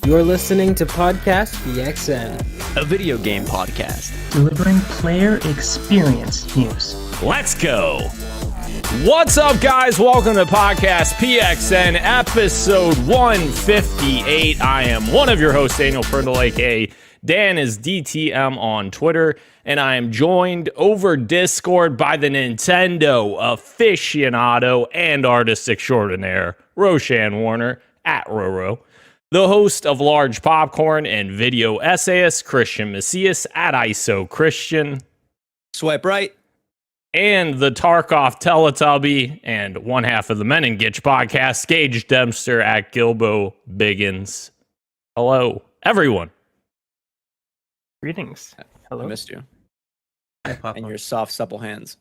You're listening to Podcast PXN, a video game podcast delivering player experience news. Let's go! What's up, guys? Welcome to Podcast PXN, episode 158. I am one of your hosts, Daniel Prindle, aka Dan is DTM on Twitter, and I am joined over Discord by the Nintendo aficionado and artist extraordinaire, Roshan Warner, at Roro. The host of Large Popcorn and video essayist, Christian Macias, at ISO Christian. Swipe right. And the Tarkov Teletubby and one half of the Men in Gitch podcast, Gage Dempster, at Gilbo Biggins. Hello, everyone. Greetings. Hello. I missed you. Hi, Papa. And your soft, supple hands.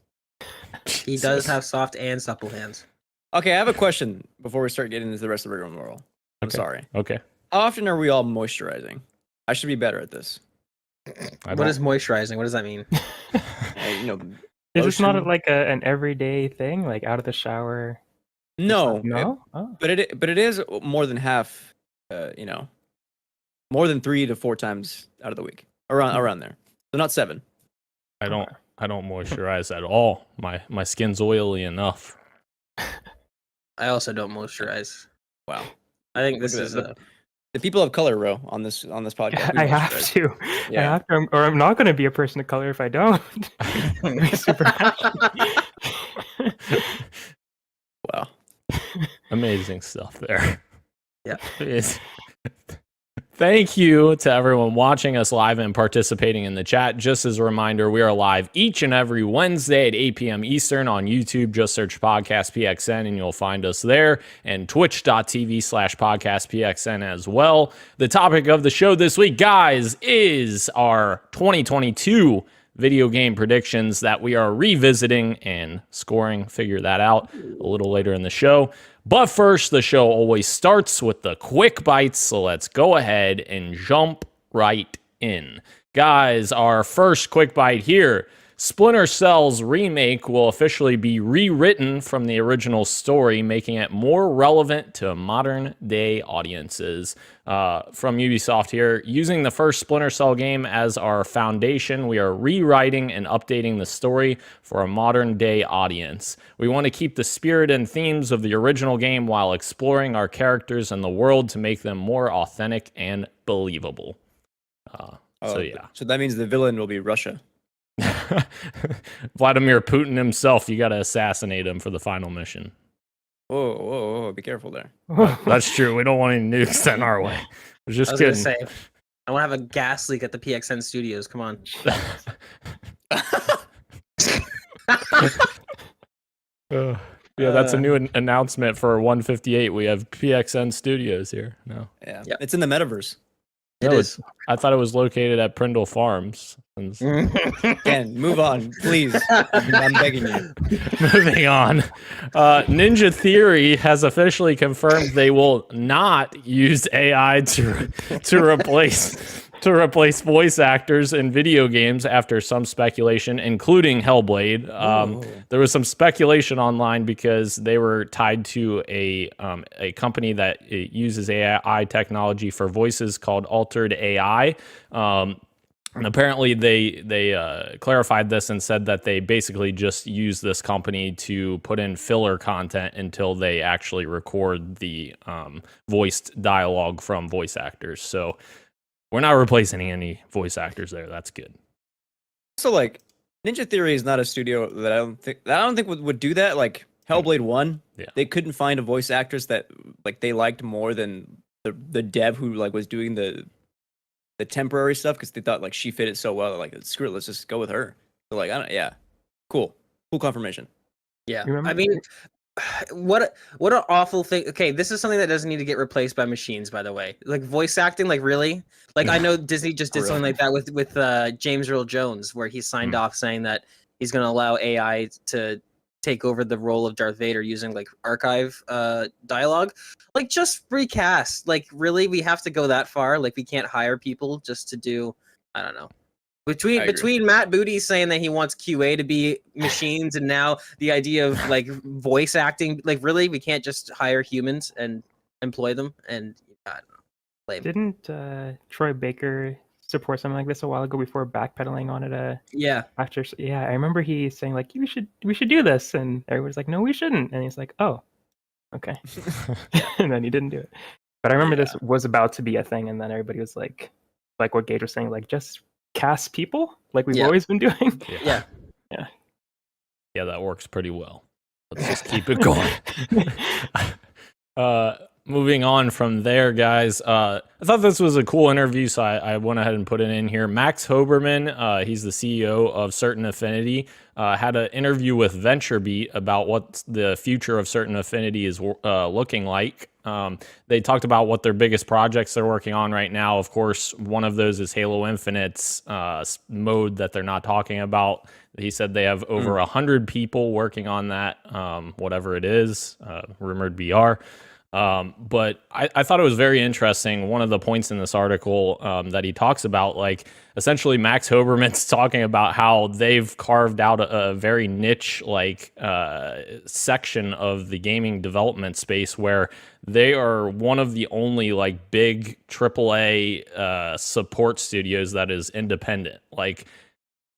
He does have soft and supple hands. Okay, I have a question before we start getting into the rest of the regular world. I'm sorry. Okay. How often are we all moisturizing? I should be better at this. What is moisturizing? What does that mean? Is this not like an everyday thing, like out of the shower? No. But it is more than half, more than 3 to 4 times out of the week. Around there. So not 7. I don't moisturize at all. My skin's oily enough. I also don't moisturize. Wow. I think this is the people of color row on this podcast. I have to. Yeah. I have to, or I'm not going to be a person of color if I don't. I'm super happy. Wow. Amazing stuff there. Yeah. Thank you to everyone watching us live and participating in the chat. Just as a reminder, we are live each and every Wednesday at 8 p.m. Eastern on YouTube. Just search Podcast PXN and you'll find us there, and twitch.tv/Podcast PXN as well. The topic of the show this week, guys, is our 2022 video game predictions that we are revisiting and scoring. Figure that out a little later in the show. But first, the show always starts with the quick bites, so let's go ahead and jump right in. Guys, our first quick bite here. Splinter Cell's remake will officially be rewritten from the original story, making it more relevant to modern-day audiences. From Ubisoft here, using the first Splinter Cell game as our foundation, we are rewriting and updating the story for a modern-day audience. We want to keep the spirit and themes of the original game while exploring our characters and the world to make them more authentic and believable. So that means the villain will be Russia. Vladimir Putin himself, you got to assassinate him for the final mission. Whoa, be careful there. That's true. We don't want any nukes sent our way. I was gonna say, I want to have a gas leak at the PXN studios. Come on. Yeah, that's a new announcement for 158. We have PXN studios here. No. Yeah. Yep. It's in the metaverse. It is. I thought it was located at Prindle Farms. Ken, move on, please. I'm begging you. Moving on. Ninja Theory has officially confirmed they will not use AI to replace voice actors in video games after some speculation, including Hellblade. There was some speculation online because they were tied to a company that uses AI technology for voices called Altered AI. And apparently they clarified this and said that they basically just use this company to put in filler content until they actually record the voiced dialogue from voice actors. So we're not replacing any voice actors there. That's good. So like Ninja Theory is not a studio that I don't think would do that. Like Hellblade 1, they couldn't find a voice actress that like they liked more than the dev who like was doing the temporary stuff because they thought like she fit it so well. Like screw it, let's just go with her. So like cool confirmation. Yeah, I mean, what an awful thing. Okay, this is something that doesn't need to get replaced by machines, by the way. Like voice acting, like really? Like I know Disney just did something like that with James Earl Jones, where he signed off saying that he's going to allow AI to take over the role of Darth Vader using like archive dialogue. Like just recast. Like really, we have to go that far? Like we can't hire people just to do, I don't know. Between Matt Booty saying that he wants QA to be machines and now the idea of like voice acting, like really we can't just hire humans and employ them, and I don't know. Lame. Didn't Troy Baker support something like this a while ago before backpedaling on it? Yeah. After, yeah, I remember he saying like, we should do this, and everybody's like, no, we shouldn't, and he's like, oh, okay, and then he didn't do it. But I remember this was about to be a thing, and then everybody was like what Gage was saying, like just cast people like we've always been doing. Yeah. Yeah, that works pretty well. Let's just keep it going. Moving on from there, guys. I thought this was a cool interview, so I went ahead and put it in here. Max Hoberman, he's the CEO of Certain Affinity, had an interview with VentureBeat about what the future of Certain Affinity is looking like. They talked about what their biggest projects they're working on right now. Of course, one of those is Halo Infinite's mode that they're not talking about. He said they have over 100 people working on that, whatever it is, rumored BR. But I thought it was very interesting. One of the points in this article that he talks about, like, essentially Max Hoberman's talking about how they've carved out a very niche, like, section of the gaming development space where they are one of the only, like, big AAA support studios that is independent. Like,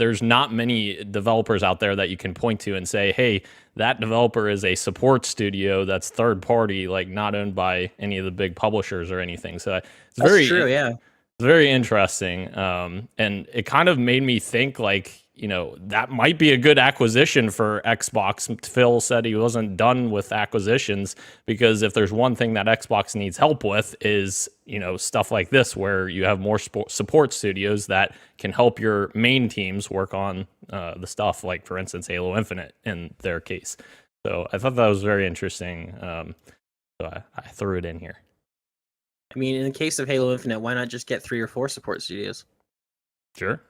there's not many developers out there that you can point to and say, hey, that developer is a support studio that's third party, like not owned by any of the big publishers or anything. So it's true, yeah. It's very interesting. And it kind of made me think, like, you know, that might be a good acquisition for Xbox. Phil said he wasn't done with acquisitions because if there's one thing that Xbox needs help with is, you know, stuff like this, where you have more support studios that can help your main teams work on the stuff, like, for instance, Halo Infinite in their case. So I thought that was very interesting. So I threw it in here. I mean, in the case of Halo Infinite, why not just get 3 or 4 support studios? Sure.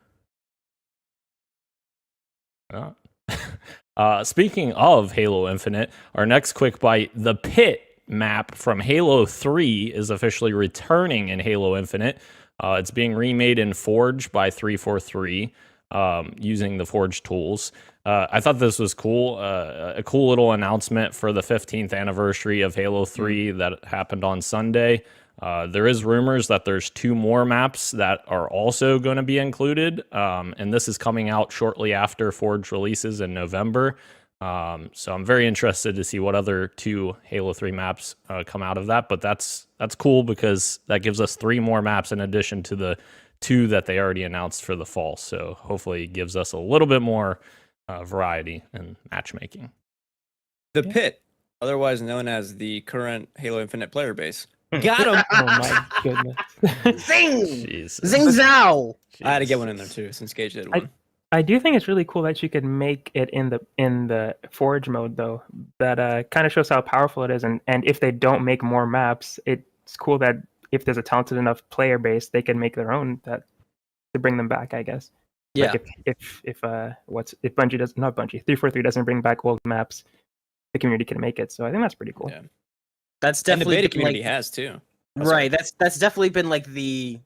Speaking of Halo Infinite, our next quick bite, the Pit map from Halo 3 is officially returning in Halo Infinite. It's being remade in Forge by 343 using the Forge tools. I thought this was cool, a cool little announcement for the 15th anniversary of Halo 3 that happened on Sunday. There is rumors that there's 2 more maps that are also going to be included, and this is coming out shortly after Forge releases in November. So I'm very interested to see what other 2 Halo 3 maps come out of that. But that's cool because that gives us 3 more maps in addition to the 2 that they already announced for the fall. So hopefully it gives us a little bit more variety in matchmaking. The Pit, otherwise known as the current Halo Infinite player base. Got him! Oh my goodness. Zing! Jesus. Zing zow! I had to get one in there too, since Gage did one. I do think it's really cool that you could make it in the Forge mode, though. That kind of shows how powerful it is, and if they don't make more maps, it's cool that if there's a talented enough player base, they can make their own to bring them back, I guess. Yeah. Like if Bungie does, not Bungie, 343 doesn't bring back old maps, the community can make it. So I think that's pretty cool. Yeah. That's definitely and the beta been, community like, has too. Right. That's definitely been like the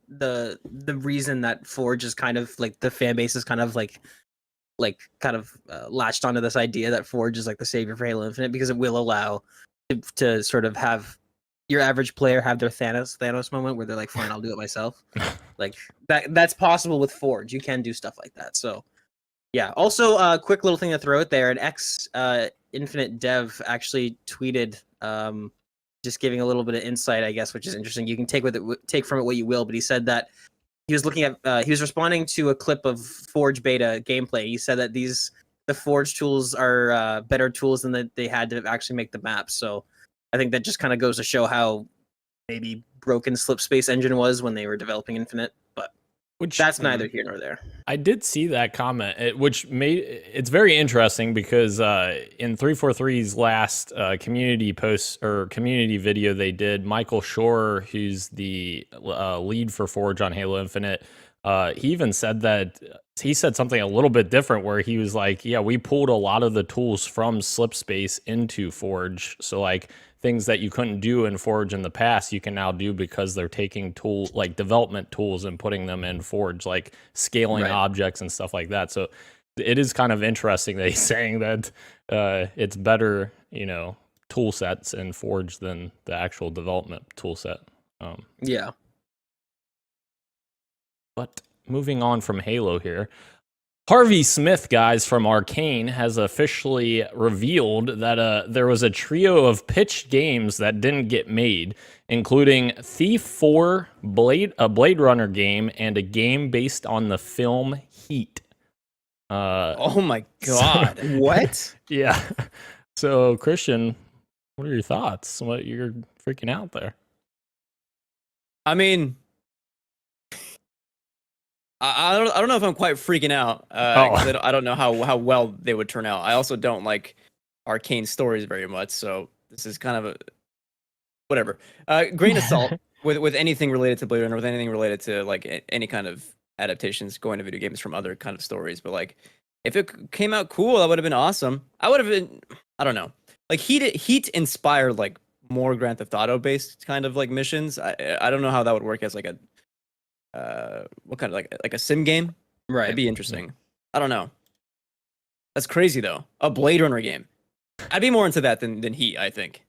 reason that Forge is kind of like the fan base is kind of latched onto this idea that Forge is like the savior for Halo Infinite, because it will allow to sort of have your average player have their Thanos moment where they're like, fine, I'll do it myself. Like that's possible with Forge. You can do stuff like that. So yeah. Also, a quick little thing to throw out there. An ex Infinite dev actually tweeted just giving a little bit of insight, I guess, which is interesting. You can take from it what you will, but he said that he was looking at he was responding to a clip of Forge beta gameplay. He said that the Forge tools are better tools than they had to actually make the maps. So I think that just kind of goes to show how maybe broken Slipspace engine was when they were developing Infinite, but that's neither here nor there. I did see that comment, which made it's very interesting because in 343's last community post or community video they did, Michael Shore, who's the lead for Forge on Halo Infinite, he even said that he said something a little bit different where he was like, yeah, we pulled a lot of the tools from Slipspace into Forge. So like things that you couldn't do in Forge in the past, you can now do because they're taking tools like development tools and putting them in Forge, like scaling objects and stuff like that. So it is kind of interesting that he's saying that it's better, you know, tool sets in Forge than the actual development tool set. Yeah. But moving on from Halo here, Harvey Smith, guys, from Arkane, has officially revealed that there was a trio of pitched games that didn't get made, including Thief 4, a Blade Runner game, and a game based on the film Heat. Oh my god. What? Yeah. So, Christian, what are your thoughts? What, you're freaking out there? I mean, I don't know if I'm quite freaking out. 'Cause I don't know how well they would turn out. I also don't like Arkane stories very much, so this is kind of a whatever. Grain of salt with anything related to Blade Runner, with anything related to like any kind of adaptations going to video games from other kind of stories. But like, if it came out cool, that would have been awesome. I would have been, I don't know, like Heat inspired like more Grand Theft Auto based kind of like missions. I don't know how that would work as like a what kind of like a sim game. Right. It'd be interesting. I don't know. That's crazy though. A Blade Runner game. I'd be more into that than Heat, I think.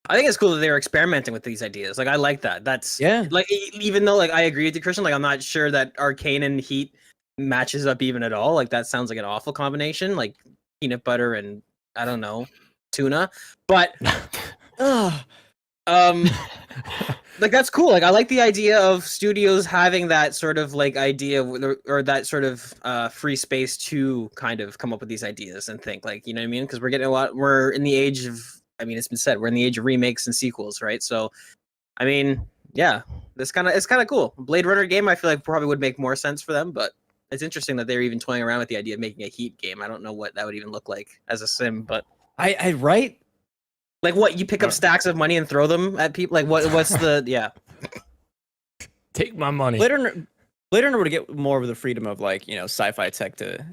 I think it's cool that they were experimenting with these ideas. Like, I like that. That's like, even though like I agree with you, Christian, like I'm not sure that Arkane and Heat matches up even at all. Like, that sounds like an awful combination, like peanut butter and I don't know, tuna. But like that's cool. Like, I like the idea of studios having that sort of like idea or that sort of free space to kind of come up with these ideas and think, like, you know what I mean? Because we're in the age of, I mean, it's been said, we're in the age of remakes and sequels, right? So, I mean, yeah, it's kind of cool. Blade Runner game, I feel like probably would make more sense for them, but it's interesting that they're even toying around with the idea of making a Heat game. I don't know what that would even look like as a sim, but I right? Like, what, you pick up stacks of money and throw them at people? Like, what's the yeah? Take my money. Blade Runner would get more of the freedom of like, you know, sci-fi tech to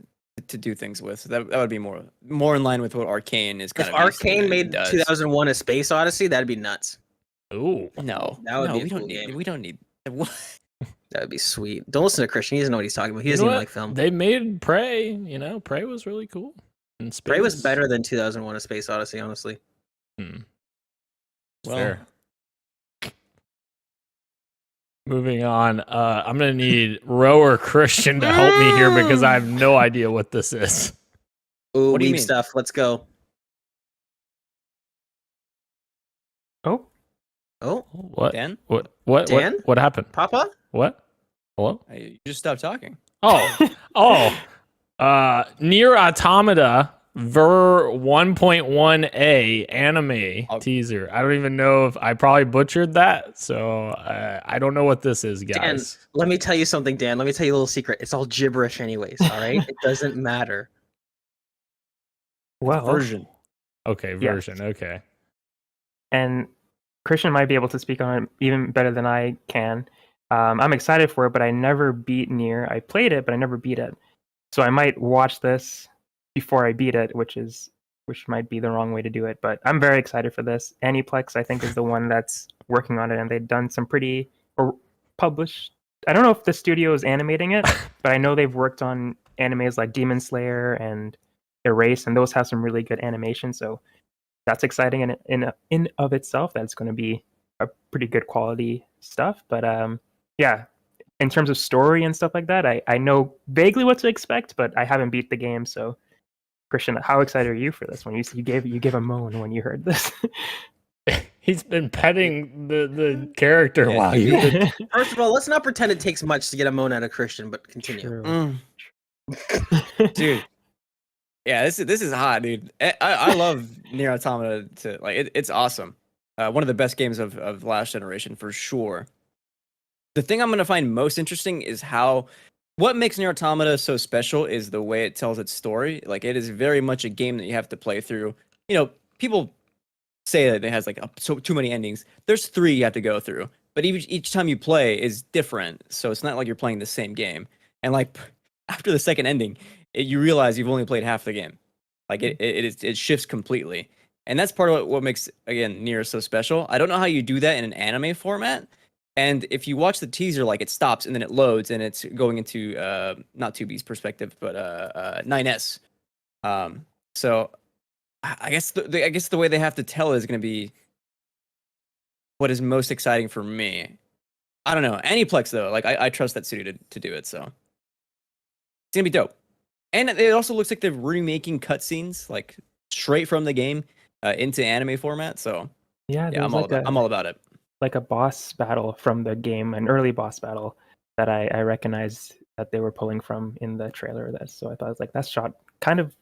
do things with. So that would be more in line with what Arkane is kind if of. If Arkane made 2001: A Space Odyssey, that'd be nuts. Ooh, no, that would be a we cool don't need. game. We don't need. What? That would be sweet. Don't listen to Christian. He doesn't know what he's talking about. He doesn't even like film. They made Prey. You know, Prey was really cool. And Prey was better than 2001: A Space Odyssey, honestly. Well, fair. Moving on, I'm gonna need Ro or Christian to help me here because I have no idea what this is. Ooh, what do you weeb mean? stuff. Let's go. Oh, What? Dan? What? Dan? What happened? Papa? What? Hello? You just stopped talking. Near Automata Ver 1.1a anime teaser. I don't even know if I probably butchered that, so I don't know what this is, guys. Dan, let me tell you something, Dan. Let me tell you a little secret. It's all gibberish anyways, all right? It doesn't matter. well, Version. Okay, version. Yes. Okay. And Christian might be able to speak on it even better than I can. I'm excited for it, but I never beat Nier. I played it, but I never beat it. So I might watch this before I beat it, which might be the wrong way to do it. But I'm very excited for this. Aniplex, I think, is the one that's working on it, and they've done some pretty or published. I don't know if the studio is animating it, but I know they've worked on animes like Demon Slayer and Erase, and those have some really good animation. So that's exciting in of itself. That's going to be a pretty good quality stuff. But yeah, in terms of story and stuff like that, I know vaguely what to expect, but I haven't beat the game. So, Christian, how excited are you for this one? You gave a moan when you heard this. He's been petting the character while you did. First of all, let's not pretend it takes much to get a moan out of Christian, but continue. Dude. Yeah, this is hot, dude. I love Nier Automata. It's awesome. One of the best games of last generation for sure. The thing I'm gonna find most interesting is what makes Nier Automata so special is the way it tells its story. Like, it is very much a game that you have to play through. You know, people say that it has like too many endings. There's 3 you have to go through, but each time you play is different. So it's not like you're playing the same game. And like after the second ending, you realize you've only played half the game. Like it shifts completely, and that's part of what makes, again, Nier so special. I don't know how you do that in an anime format. And if you watch the teaser, like, it stops and then it loads and it's going into not 2B's perspective, but 9S. So I guess the way they have to tell is going to be what is most exciting for me. I don't know. Aniplex though, like I trust that studio to do it, so it's gonna be dope. And it also looks like they're remaking cutscenes like straight from the game into anime format. So Yeah, yeah, I'm all about it. Like a boss battle from the game, an early boss battle that I recognized that they were pulling from in the trailer of this. So I thought, it's like, that's shot kind of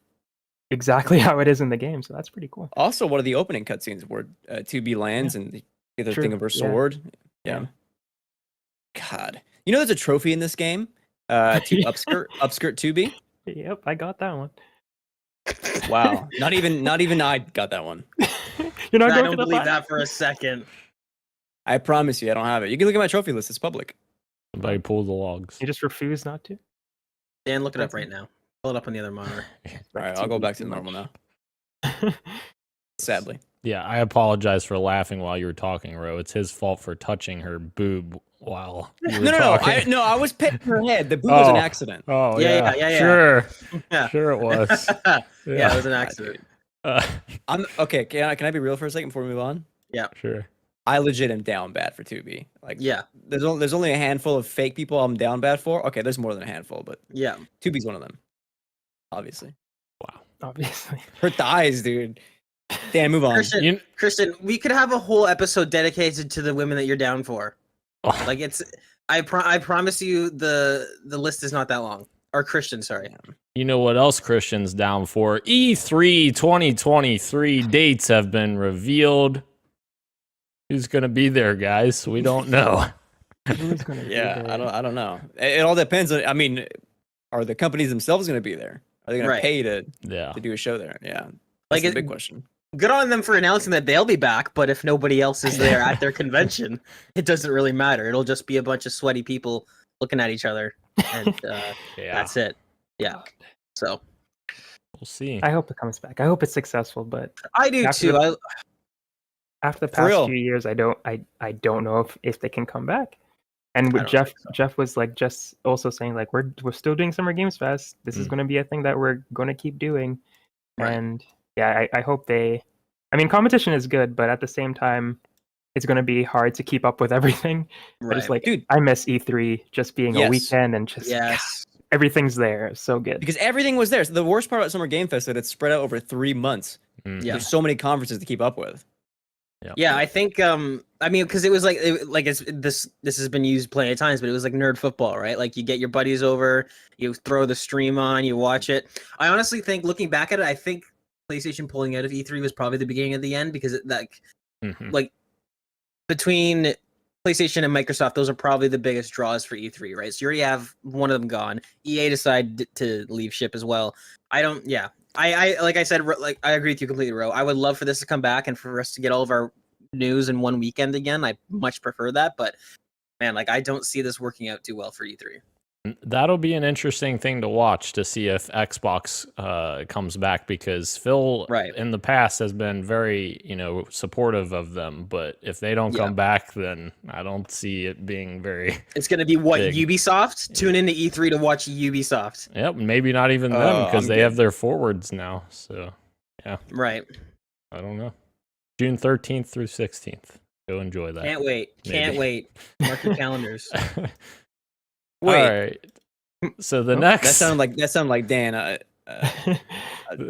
exactly how it is in the game. So that's pretty cool. Also, one of the opening cutscenes where 2B lands and the other thing of her sword. Yeah. God, you know, there's a trophy in this game. To upskirt 2B. Yep, I got that one. Wow, not even I got that one. You're not I going don't for the believe fun? that for a second. I promise you, I don't have it. You can look at my trophy list; it's public. Somebody pull the logs. You just refuse not to? Dan, look it up right now. Pull it up on the other monitor. All right, I'll go back to the normal now. Sadly. Yeah, I apologize for laughing while you were talking, Ro. It's his fault for touching her boob while you were talking. No, I was petting her head. The boob was an accident. Oh, Yeah. Sure. Yeah. Sure it was. Yeah, it was an accident. I'm okay. Can I be real for a second before we move on? Yeah. Sure. I legit am down bad for 2B. Like, Yeah. there's only a handful of fake people I'm down bad for. Okay, there's more than a handful, but Yeah. 2B's one of them. Obviously. Wow. Obviously. Her thighs, dude. Dan, move on. Christian, we could have a whole episode dedicated to the women that you're down for. Oh. Like it's, I promise you, the list is not that long. Or Christian, sorry. You know what else Christian's down for? E3 2023 dates have been revealed. Who's gonna be there, guys? We don't know. Who's gonna be Yeah, there? I don't know. It all depends on. I mean, are the companies themselves going to be there? Are they going to pay to do a show there? Yeah, that's the big question. Good on them for announcing that they'll be back, but if nobody else is there at their convention, it doesn't really matter. It'll just be a bunch of sweaty people looking at each other, and that's it. Yeah. So we'll see. I hope it comes back. I hope it's successful, but I do too. After the past few years, I don't know if they can come back. And with Jeff was like just also saying like we're still doing Summer Games Fest. This is going to be a thing that we're going to keep doing. Right. And yeah, I hope they. I mean, competition is good, but at the same time, it's going to be hard to keep up with everything. Right. But it's like, dude, I miss E3 just being a weekend and just everything's there. It's so good because everything was there. So the worst part about Summer Game Fest is that it's spread out over 3 months. There's so many conferences to keep up with. Yep. Yeah, I think I mean because it was like this has been used plenty of times, but it was like nerd football, right? Like you get your buddies over, you throw the stream on, you watch it. I honestly think looking back at it, I think PlayStation pulling out of E3 was probably the beginning of the end because it like between PlayStation and Microsoft, those are probably the biggest draws for E3, right? So you already have one of them gone. EA decided to leave ship as well. I like I said, like I agree with you completely, Ro. I would love for this to come back and for us to get all of our news in one weekend again. I much prefer that, but man, like I don't see this working out too well for E3. That'll be an interesting thing to watch to see if Xbox comes back because Phil in the past has been very, supportive of them. But if they don't come back, then I don't see it being very. It's going to be what big. Ubisoft? Tune into E3 to watch Ubisoft. Yep, maybe not even them because they have their forwards now. So yeah, right. I don't know. June 13th through 16th. Go enjoy that. Can't wait. Maybe. Can't wait. Mark your calendars. Wait. All right. So the next that sounded like Dan.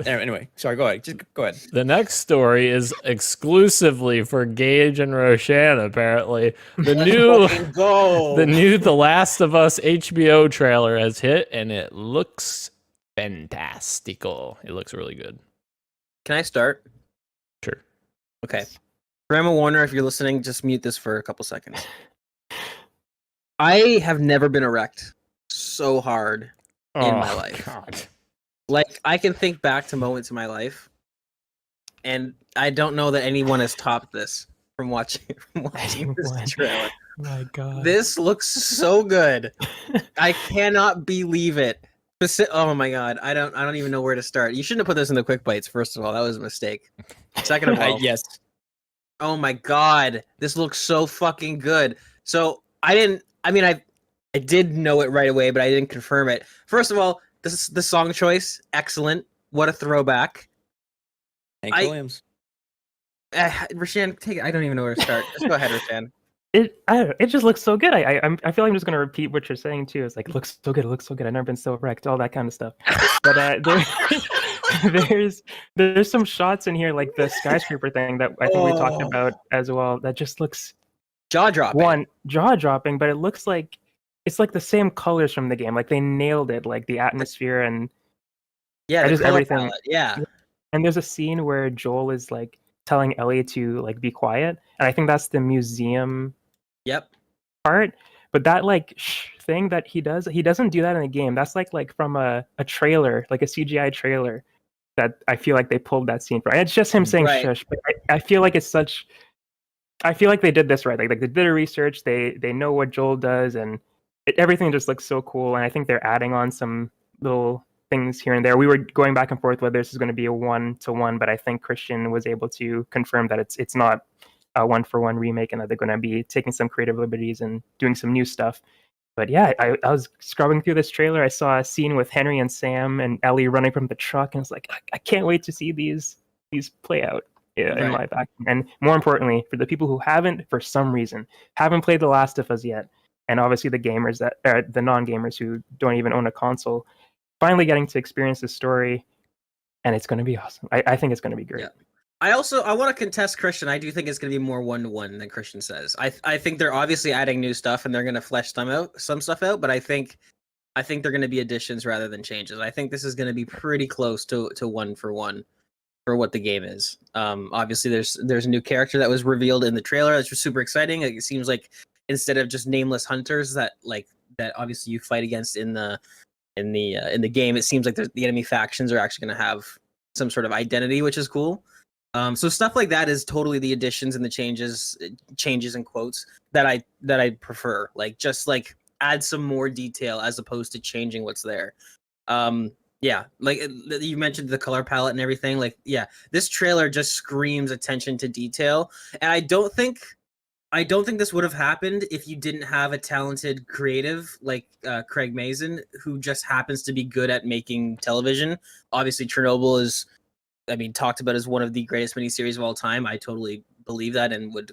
Anyway, sorry. Go ahead. Just go ahead. The next story is exclusively for Gage and Roshan. Apparently, the new The Last of Us HBO trailer has hit, and it looks fantastical. It looks really good. Can I start? Sure. Okay. Grandma Warner, if you're listening, just mute this for a couple seconds. I have never been erect so hard in my life. God. Like I can think back to moments in my life, and I don't know that anyone has topped this from watching this trailer. Oh my God, this looks so good. I cannot believe it. Oh my God, I don't even know where to start. You shouldn't have put this in the quick bites. First of all, that was a mistake. Second of all, yes. Oh my God, this looks so fucking good. So I did know it right away, but I didn't confirm it. First of all, the song choice, excellent. What a throwback. Hank Williams. Rashan, take it. I don't even know where to start. Just go ahead, Rashan. I don't know, it just looks so good. I feel like I'm just gonna repeat what you're saying too. It's like it looks so good, it looks so good. I've never been so wrecked, all that kind of stuff. But there's some shots in here like the skyscraper thing that I think we talked about as well. That just looks jaw-dropping, but it looks like it's like the same colors from the game. Like they nailed it, like the atmosphere and just everything. Palette, yeah. And there's a scene where Joel is like telling Ellie to like be quiet, and I think that's the museum part. But that like thing that he doesn't do that in the game. That's like from a trailer, like a CGI trailer that I feel like they pulled that scene from. It's just him saying shush, but I feel like it's such. I feel like they did this right. Like they did their research. They know what Joel does, and everything just looks so cool. And I think they're adding on some little things here and there. We were going back and forth whether this is going to be a 1-to-1, but I think Christian was able to confirm that it's not a 1-for-1 remake, and that they're going to be taking some creative liberties and doing some new stuff. But yeah, I was scrubbing through this trailer. I saw a scene with Henry and Sam and Ellie running from the truck, and I was like, I can't wait to see these play out in live action. And more importantly, for the people who for some reason haven't played The Last of Us yet, and obviously the gamers the non-gamers who don't even own a console, finally getting to experience this story, and it's going to be awesome. I think it's going to be great. Yeah. I want to contest Christian. I do think it's going to be more 1-to-1 than Christian says. I think they're obviously adding new stuff and they're going to flesh some stuff out, but I think they're going to be additions rather than changes. I think this is going to be pretty close to 1-for-1 for what the game is. Obviously there's a new character that was revealed in the trailer that's just super exciting. Like, it seems like instead of just nameless hunters that obviously you fight against in the game, it seems like the enemy factions are actually going to have some sort of identity, which is cool. So stuff like that is totally the additions and the changes in quotes that I prefer. Like, just like add some more detail as opposed to changing what's there. Yeah, like you mentioned the color palette and everything. Like, yeah, this trailer just screams attention to detail, and I don't think this would have happened if you didn't have a talented creative like Craig Mazin, who just happens to be good at making television. Obviously, Chernobyl is, talked about as one of the greatest miniseries of all time. I totally believe that and would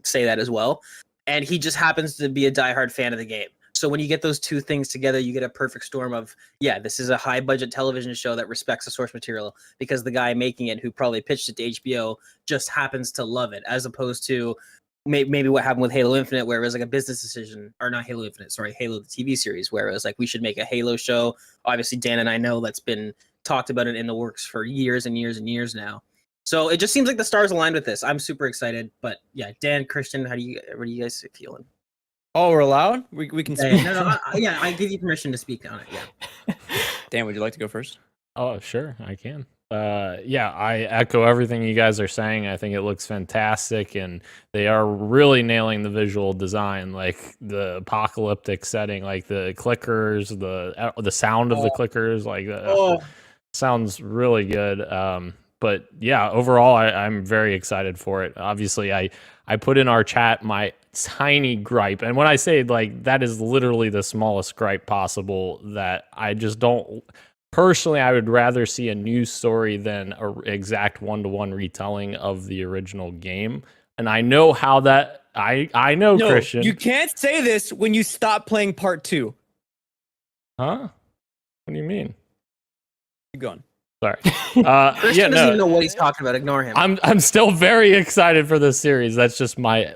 say that as well. And he just happens to be a diehard fan of the game. So when you get those two things together, you get a perfect storm of, yeah, this is a high budget television show that respects the source material because the guy making it, who probably pitched it to HBO, just happens to love it, as opposed to maybe what happened with Halo Infinite, where it was like a business decision, or not Halo Infinite, sorry, Halo the TV series, where it was like, we should make a Halo show. Obviously, Dan and I know that's been talked about it in the works for years and years and years now. So it just seems like the stars aligned with this. I'm super excited. But yeah, Dan, Christian, what are you guys feeling? Oh, we're allowed? We can speak. I give you permission to speak on it. Yeah. Dan, would you like to go first? Oh, sure, I can. Yeah, I echo everything you guys are saying. I think it looks fantastic, and they are really nailing the visual design, like the apocalyptic setting, like the clickers, the sound of the clickers, like sounds really good. But yeah, overall, I'm very excited for it. Obviously, I put in our chat my tiny gripe, and when I say like that is literally the smallest gripe possible, that I just don't. Personally, I would rather see a new story than an exact 1-to-1 retelling of the original game. And I know how that. I know, no, Christian. You can't say this when you stop playing part 2. Huh? What do you mean? Keep going. Sorry. Christian doesn't even know what he's talking about. Ignore him. I'm still very excited for this series. That's just my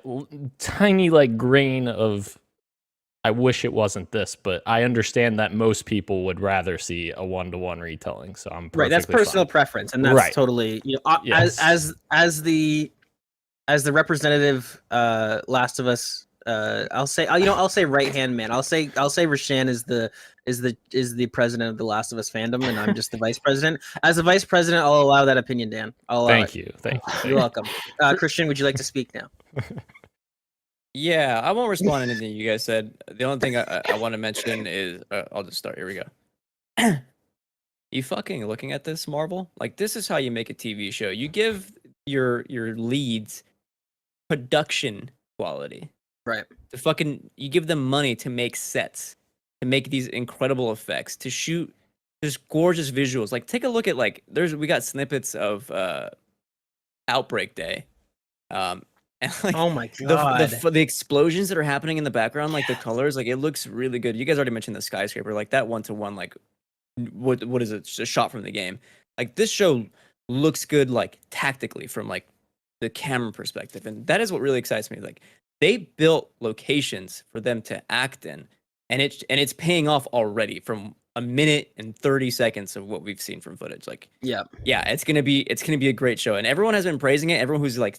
tiny grain of. I wish it wasn't this, but I understand that most people would rather see a 1-to-1 retelling. So I'm right. That's personal preference, and that's totally yes. as the representative Last of Us. I'll say right hand man. I'll say Rashan is the president of the Last of Us fandom, and I'm just the vice president. As the vice president, I'll allow that opinion, Dan. Thank you. You're welcome. Christian, would you like to speak now? Yeah, I won't respond to anything you guys said. The only thing I want to mention is I'll just start. Here we go. You fucking looking at this, Marvel? Like, this is how you make a TV show. You give your leads production quality. Right. You give them money to make sets, to make these incredible effects, to shoot just gorgeous visuals. Like, take a look at we got snippets of Outbreak Day. And like Oh my god. the explosions that are happening in the background, like the colors, like it looks really good. You guys already mentioned the skyscraper, like that 1-to-1, like what is it? Just a shot from the game. Like this show looks good, like tactically from like the camera perspective, and that is what really excites me. Like they built locations for them to act in, and it's paying off already from a minute and 30 seconds of what we've seen from footage. Like Yeah. it's gonna be a great show, and everyone has been praising it. Everyone who's like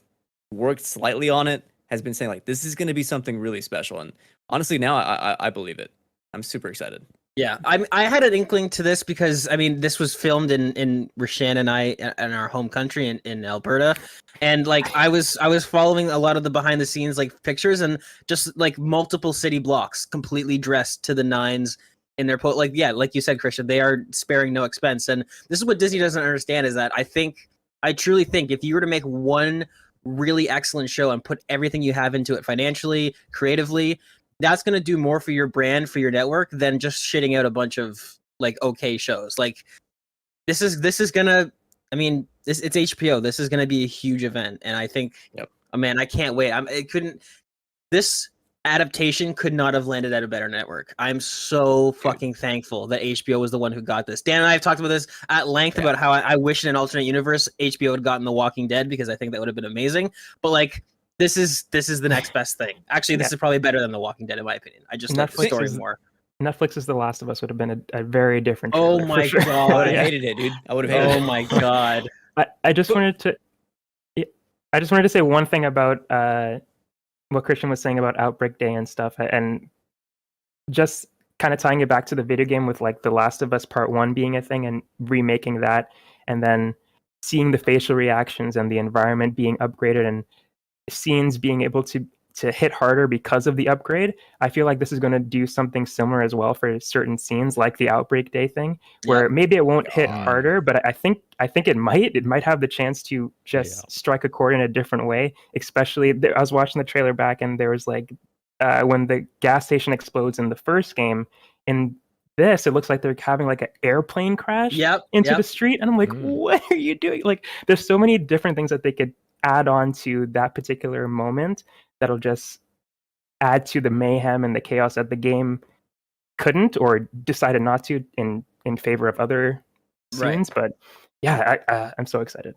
worked slightly on it has been saying like this is gonna be something really special, and honestly now I believe it. I'm super excited. Yeah, I had an inkling to this because I mean this was filmed in Rashan and I in our home country in Alberta, and like I was following a lot of the behind the scenes like pictures and just like multiple city blocks completely dressed to the nines in their like you said, Christian, they are sparing no expense, and this is what Disney doesn't understand is that I truly think if you were to make one really excellent show and put everything you have into it financially, creatively, that's going to do more for your brand, for your network than just shitting out a bunch of like okay shows. Like this is going to, I mean, it's HBO. This is going to be a huge event. And I think, oh man, I can't wait. This adaptation could not have landed at a better network. I'm so fucking thankful that HBO was the one who got this. Dan and I have talked about this at length about how I wish in an alternate universe HBO had gotten The Walking Dead because I think that would have been amazing. But like, this is the next best thing. Actually, this is probably better than The Walking Dead in my opinion. I just like the story more. Netflix's The Last of Us would have been a very different. Oh my sure. god, I would have hated it, dude. I would have hated it. Oh my god. I just wanted to say one thing about what Christian was saying about Outbreak Day and stuff, and just kind of tying it back to the video game with like The Last of Us Part 1 being a thing and remaking that, and then seeing the facial reactions and the environment being upgraded and scenes being able to hit harder because of the upgrade. I feel like this is going to do something similar as well for certain scenes like the Outbreak Day thing, where maybe it won't hit harder, but I think it might have the chance to just strike a chord in a different way. Especially I was watching the trailer back and there was like when the gas station explodes in the first game, in this it looks like they're having like an airplane crash into the street, and I'm like, what are you doing? Like there's so many different things that they could add on to that particular moment that'll just add to the mayhem and the chaos that the game couldn't or decided not to in favor of other scenes. But I'm so excited.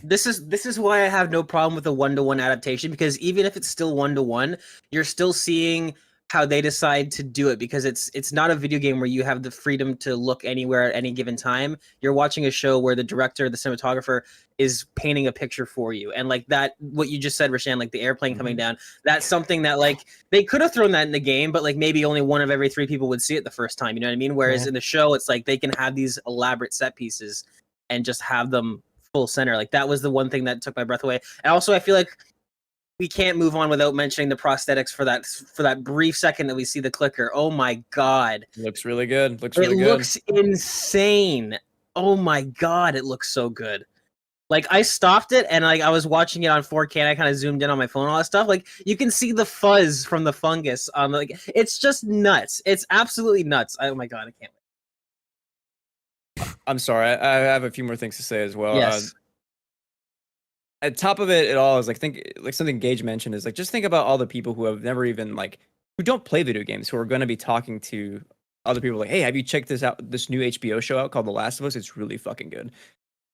This is why I have no problem with a 1-to-1 adaptation, because even if it's still 1-to-1, you're still seeing how they decide to do it, because it's not a video game where you have the freedom to look anywhere at any given time. You're watching a show where the director, the cinematographer is painting a picture for you. And like that, what you just said, Rashan, like the airplane coming down, that's something that like they could have thrown that in the game, but like maybe only one of every 3 people would see it the first time. You know what I mean? Whereas in the show, it's like they can have these elaborate set pieces and just have them full center. Like that was the one thing that took my breath away. And also I feel like we can't move on without mentioning the prosthetics for that brief second that we see the clicker. Oh my god. Looks really good. It looks insane. Oh my god, it looks so good. Like I stopped it and like I was watching it on 4K and I kind of zoomed in on my phone and all that stuff. Like you can see the fuzz from the fungus on like it's just nuts. It's absolutely nuts. Oh my god, I can't wait. I'm sorry. I have a few more things to say as well. Yes. At top of it all is like something Gage mentioned is like just think about all the people who have never even like who don't play video games, who are going to be talking to other people like, hey, have you checked this new HBO show out called The Last of Us? It's really fucking good.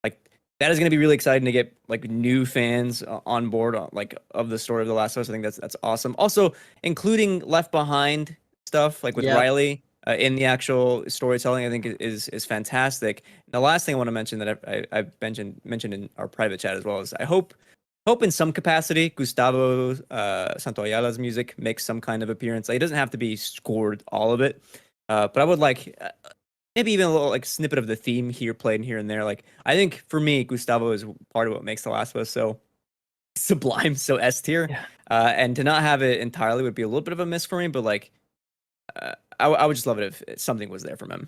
Like that is going to be really exciting to get like new fans on board like of the story of The Last of Us. I think that's awesome. Also including Left Behind stuff like with Riley in the actual storytelling, I think is fantastic. The last thing I want to mention that I mentioned in our private chat as well is I hope in some capacity Gustavo Santaoyala's music makes some kind of appearance. Like, it doesn't have to be scored all of it, but I would like maybe even a little like snippet of the theme here played here and there. Like I think for me, Gustavo is part of what makes The Last of Us so sublime, so S tier, and to not have it entirely would be a little bit of a miss for me. But like. I would just love it if something was there from him.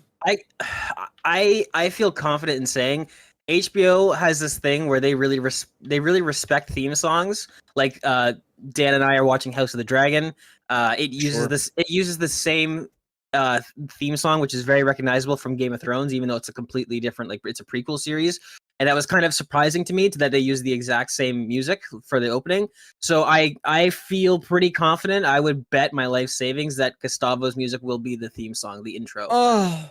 I feel confident in saying HBO has this thing where they really respect theme songs. Like Dan and I are watching House of the Dragon. It uses the same theme song, which is very recognizable from Game of Thrones, even though it's a completely different, like it's a prequel series. and that was kind of surprising to me that they used the exact same music for the opening. So I feel pretty confident. I would bet my life savings that Gustavo's music will be the theme song, the intro. Oh,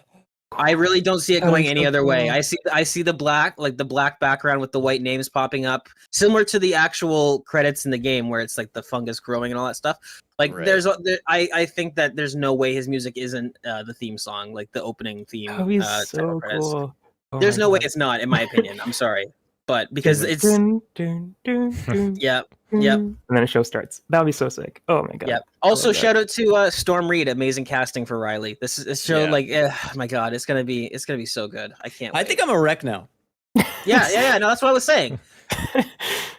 I really don't see it That going is any so other way. cool. I see the black background with the white names popping up, similar to the actual credits in the game where it's like the fungus growing and all that stuff. Like Right. I think that there's no way his music isn't the theme song, like the opening theme. Oh, he's title so credits. cool. Oh There's my no way God. it's not, in my opinion. I'm sorry, but because it's Dun, dun, dun, dun, yep. and then the show starts. That would be so sick. Oh my God. Yep. Also, love that. shout out to Storm Reed, amazing casting for Riley. This show, Yeah. like, my God, it's gonna be so good. I can't. Wait. I think I'm a wreck now. Yeah. No, that's what I was saying.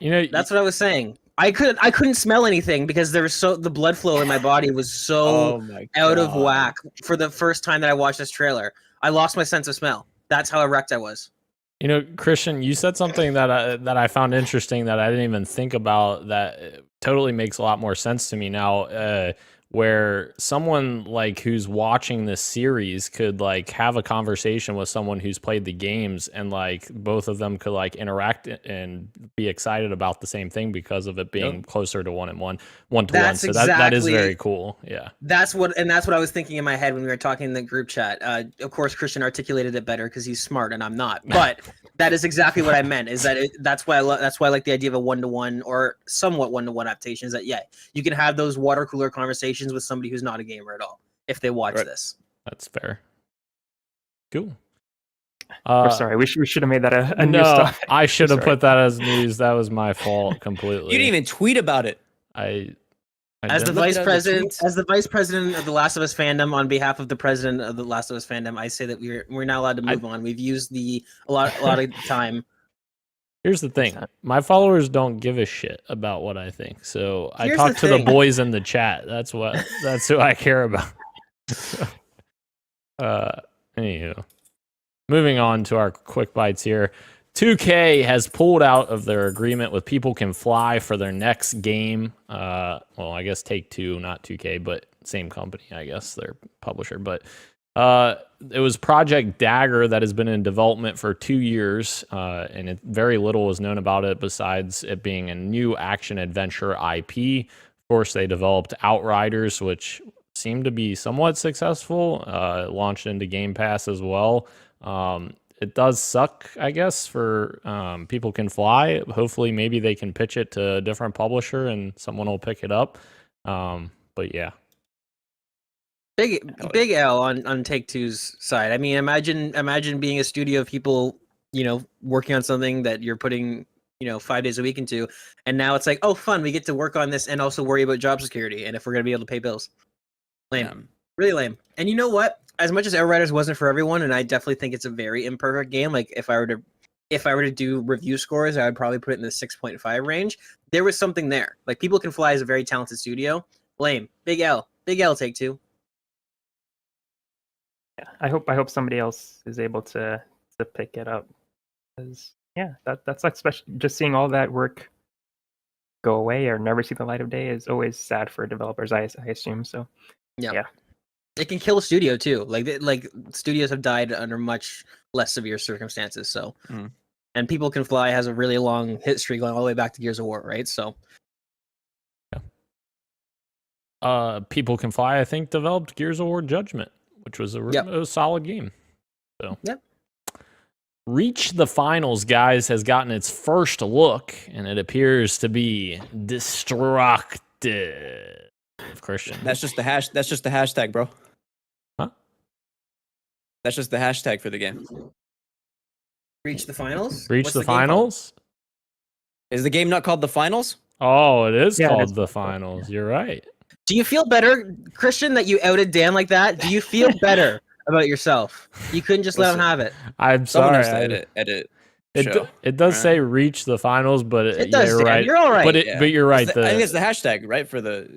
You know, That's what I was saying. I couldn't smell anything because the blood flow in my body was so Oh my out of God. whack for the first time that I watched this trailer. I lost my sense of smell. That's how erect I was. You know, Christian, you said something that I found interesting that I didn't even think about that totally makes a lot more sense to me now. Where someone like who's watching this series could like have a conversation with someone who's played the games, and like both of them could like interact and be excited about the same thing because of it being closer to one to one. That's So that is exactly- very cool. Yeah. That's what I was thinking in my head when we were talking in the group chat. Of course, Christian articulated it better because he's smart and I'm not. But that is exactly what I meant. Is that that's why I like the idea of a 1-to-1 or somewhat 1-to-1 adaptation. Is that you can have those water cooler conversations with somebody who's not a gamer at all if they watch this. That's fair. Cool. We're sorry. We should have made that a no, news topic. I should have Sorry. put that as news. That was my fault completely. You didn't even tweet about it. As the didn't. vice at the president, tweets. as the vice president of the Last of Us fandom, on behalf of the president of the Last of Us fandom, I say that we're not allowed to move on. We've used a lot of time. Here's the thing. My followers don't give a shit about what I think. So I Here's talk the to the thing. boys in the chat. That's who I care about. Anywho. Moving on to our quick bites here. 2K has pulled out of their agreement with People Can Fly for their next game. Well, I guess Take-Two, not 2K, but same company, I guess, their publisher. But it was Project Dagger that has been in development for 2 years, and very little was known about it besides it being a new action-adventure IP. Of course, they developed Outriders, which seemed to be somewhat successful. It launched into Game Pass as well. It does suck, I guess, for People Can Fly. Hopefully, maybe they can pitch it to a different publisher and someone will pick it up. But yeah. Big L on Take-Two's side. I mean, imagine being a studio of people, working on something that you're putting, 5 days a week into, and now it's like, oh, fun, we get to work on this and also worry about job security and if we're gonna be able to pay bills. Lame, really lame. And you know what? As much as Outriders wasn't for everyone, and I definitely think it's a very imperfect game. Like if I were to do review scores, I would probably put it in the 6.5 range. There was something there. Like People Can Fly is a very talented studio. Lame. Big L. Take-Two. Yeah, I hope somebody else is able to pick it up. Because that's like special. Just seeing all that work go away or never see the light of day is always sad for developers. I assume so. Yeah. It can kill a studio too. Like studios have died under much less severe circumstances. So, and People Can Fly has a really long history going all the way back to Gears of War, right? So, People Can Fly, I think, developed Gears of War Judgment, which was a solid game. So, Reach the Finals, guys, has gotten its first look, and it appears to be destructive. Christian, That's just the hashtag, bro. Huh? That's just the hashtag for the game. Reach the Finals. Reach the Finals. Is the game not called the Finals? Oh, it is Yeah, called it's the Finals. You're right. Do you feel better, Christian, that you outed Dan like that? Do you feel better about yourself? You couldn't just let him have it. I'm Someone sorry. has to edit. It does say reach the finals, but It does, you're Dan. right. You're all right. But you're right. I think it's the hashtag, right? For the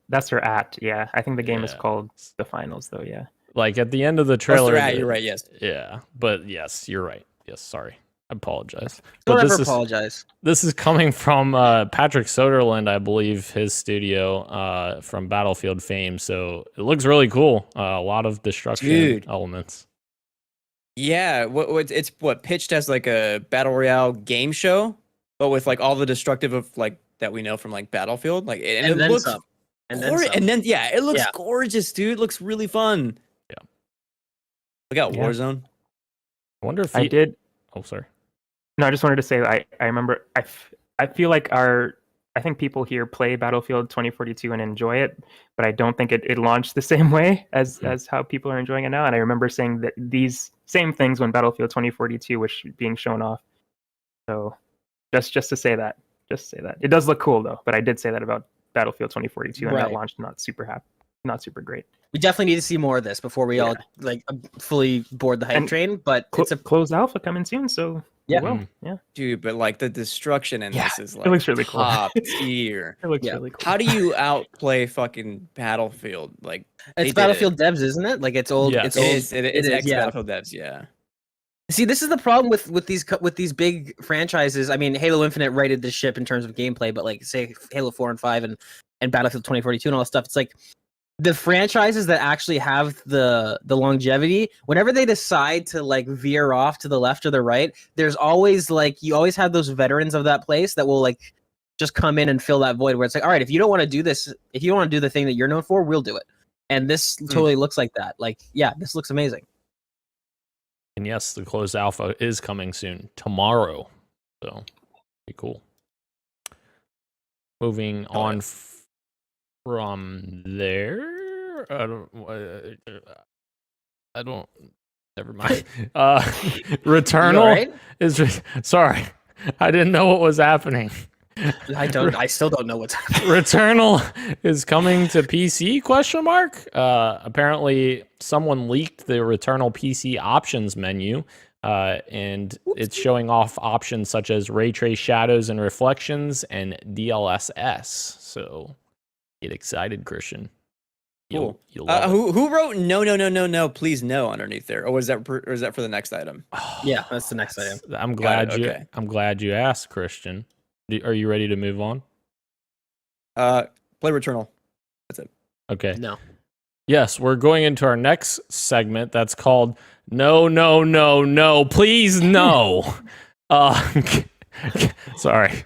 That's her at. Yeah, I think the game is Yeah. called the Finals, though. Yeah. like at the end of the trailer. You're right. Yes. Yeah, but yes, you're right. Yes, sorry. I apologize. Don't But ever apologize. This is coming from Patrick Soderlund, I believe, his studio from Battlefield fame. So it looks really cool. A lot of destruction Dude. elements. Yeah, it's pitched as like a battle royale game show, but with like all the destructive of like that we know from like Battlefield, like and it then looks some. And then some. and then yeah, it looks Yeah. gorgeous, dude. It looks really fun. Yeah. Look out, Yeah. Warzone. I wonder if I did. Oh, sorry. No, I just wanted to say I remember I feel like I think people here play Battlefield 2042 and enjoy it, but I don't think it launched the same way as how people are enjoying it now. And I remember saying that these same things when Battlefield 2042 was being shown off. So just to say that, it does look cool though. But I did say that about Battlefield 2042, and that launched not super great. We definitely need to see more of this before we all like fully board the hype train. But it's a closed alpha coming soon, so yeah, Dude, but like the destruction in this is like it looks really cool. top tier. It looks really cool. How do you outplay fucking Battlefield? Like it's Battlefield devs, isn't it? Like it's old. Yeah. It's old. It is ex Battlefield devs. Yeah. See, this is the problem with these big franchises. I mean, Halo Infinite righted the ship in terms of gameplay, but like say Halo 4 and 5 and Battlefield 2042 and all that stuff. It's like the franchises that actually have the longevity, whenever they decide to like veer off to the left or the right, there's always like you always have those veterans of that place that will like just come in and fill that void where it's like, all right, if you don't want to do this, if you don't want to do the thing that you're known for, we'll do it. And this totally looks like that. Like, yeah, this looks amazing. And yes, the closed alpha is coming soon tomorrow. So be cool. Moving on from there, I don't. Never mind. Returnal is. Sorry, I didn't know what was happening. I still don't know what's happening. Returnal is coming to PC? Question mark. Apparently, someone leaked the Returnal PC options menu. And it's showing off options such as ray trace shadows and reflections and DLSS. So get excited, Christian. Cool. You'll love it. Who wrote no, please no underneath there? Or is that for the next item? Yeah, that's the next item. I'm glad you asked, Christian. Are you ready to move on? Play Returnal. That's it. Okay. No. Yes, we're going into our next segment that's called No, please no. Sorry.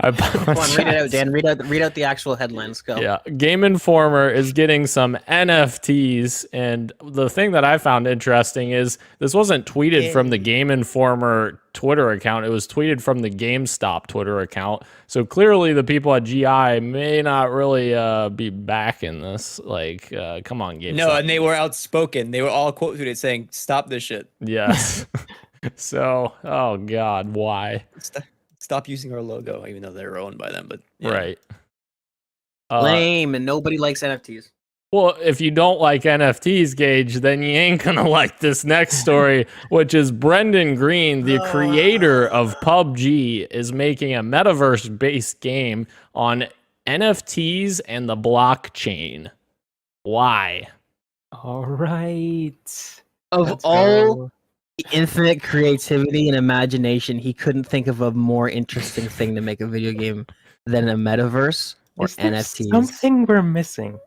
Come on, read it out, Dan. Read out the actual headlines. Go. Yeah. Game Informer is getting some NFTs, and the thing that I found interesting is this wasn't tweeted from the Game Informer Twitter account. It was tweeted from the GameStop Twitter account. So clearly the people at GI may not really be backing this. Like, come on, GameStop. No, and they were outspoken. They were all quote tweeted saying, "Stop this shit." Yes. So, oh God, why? Stop using our logo, even though they're owned by them. But yeah. Right. Lame, and nobody likes NFTs. Well, if you don't like NFTs, Gage, then you ain't gonna like this next story, which is Brendan Green, the creator of PUBG, is making a metaverse-based game on NFTs and the blockchain. Why? All right. Of all infinite creativity and imagination, he couldn't think of a more interesting thing to make a video game than a metaverse or NFTs. Something we're missing,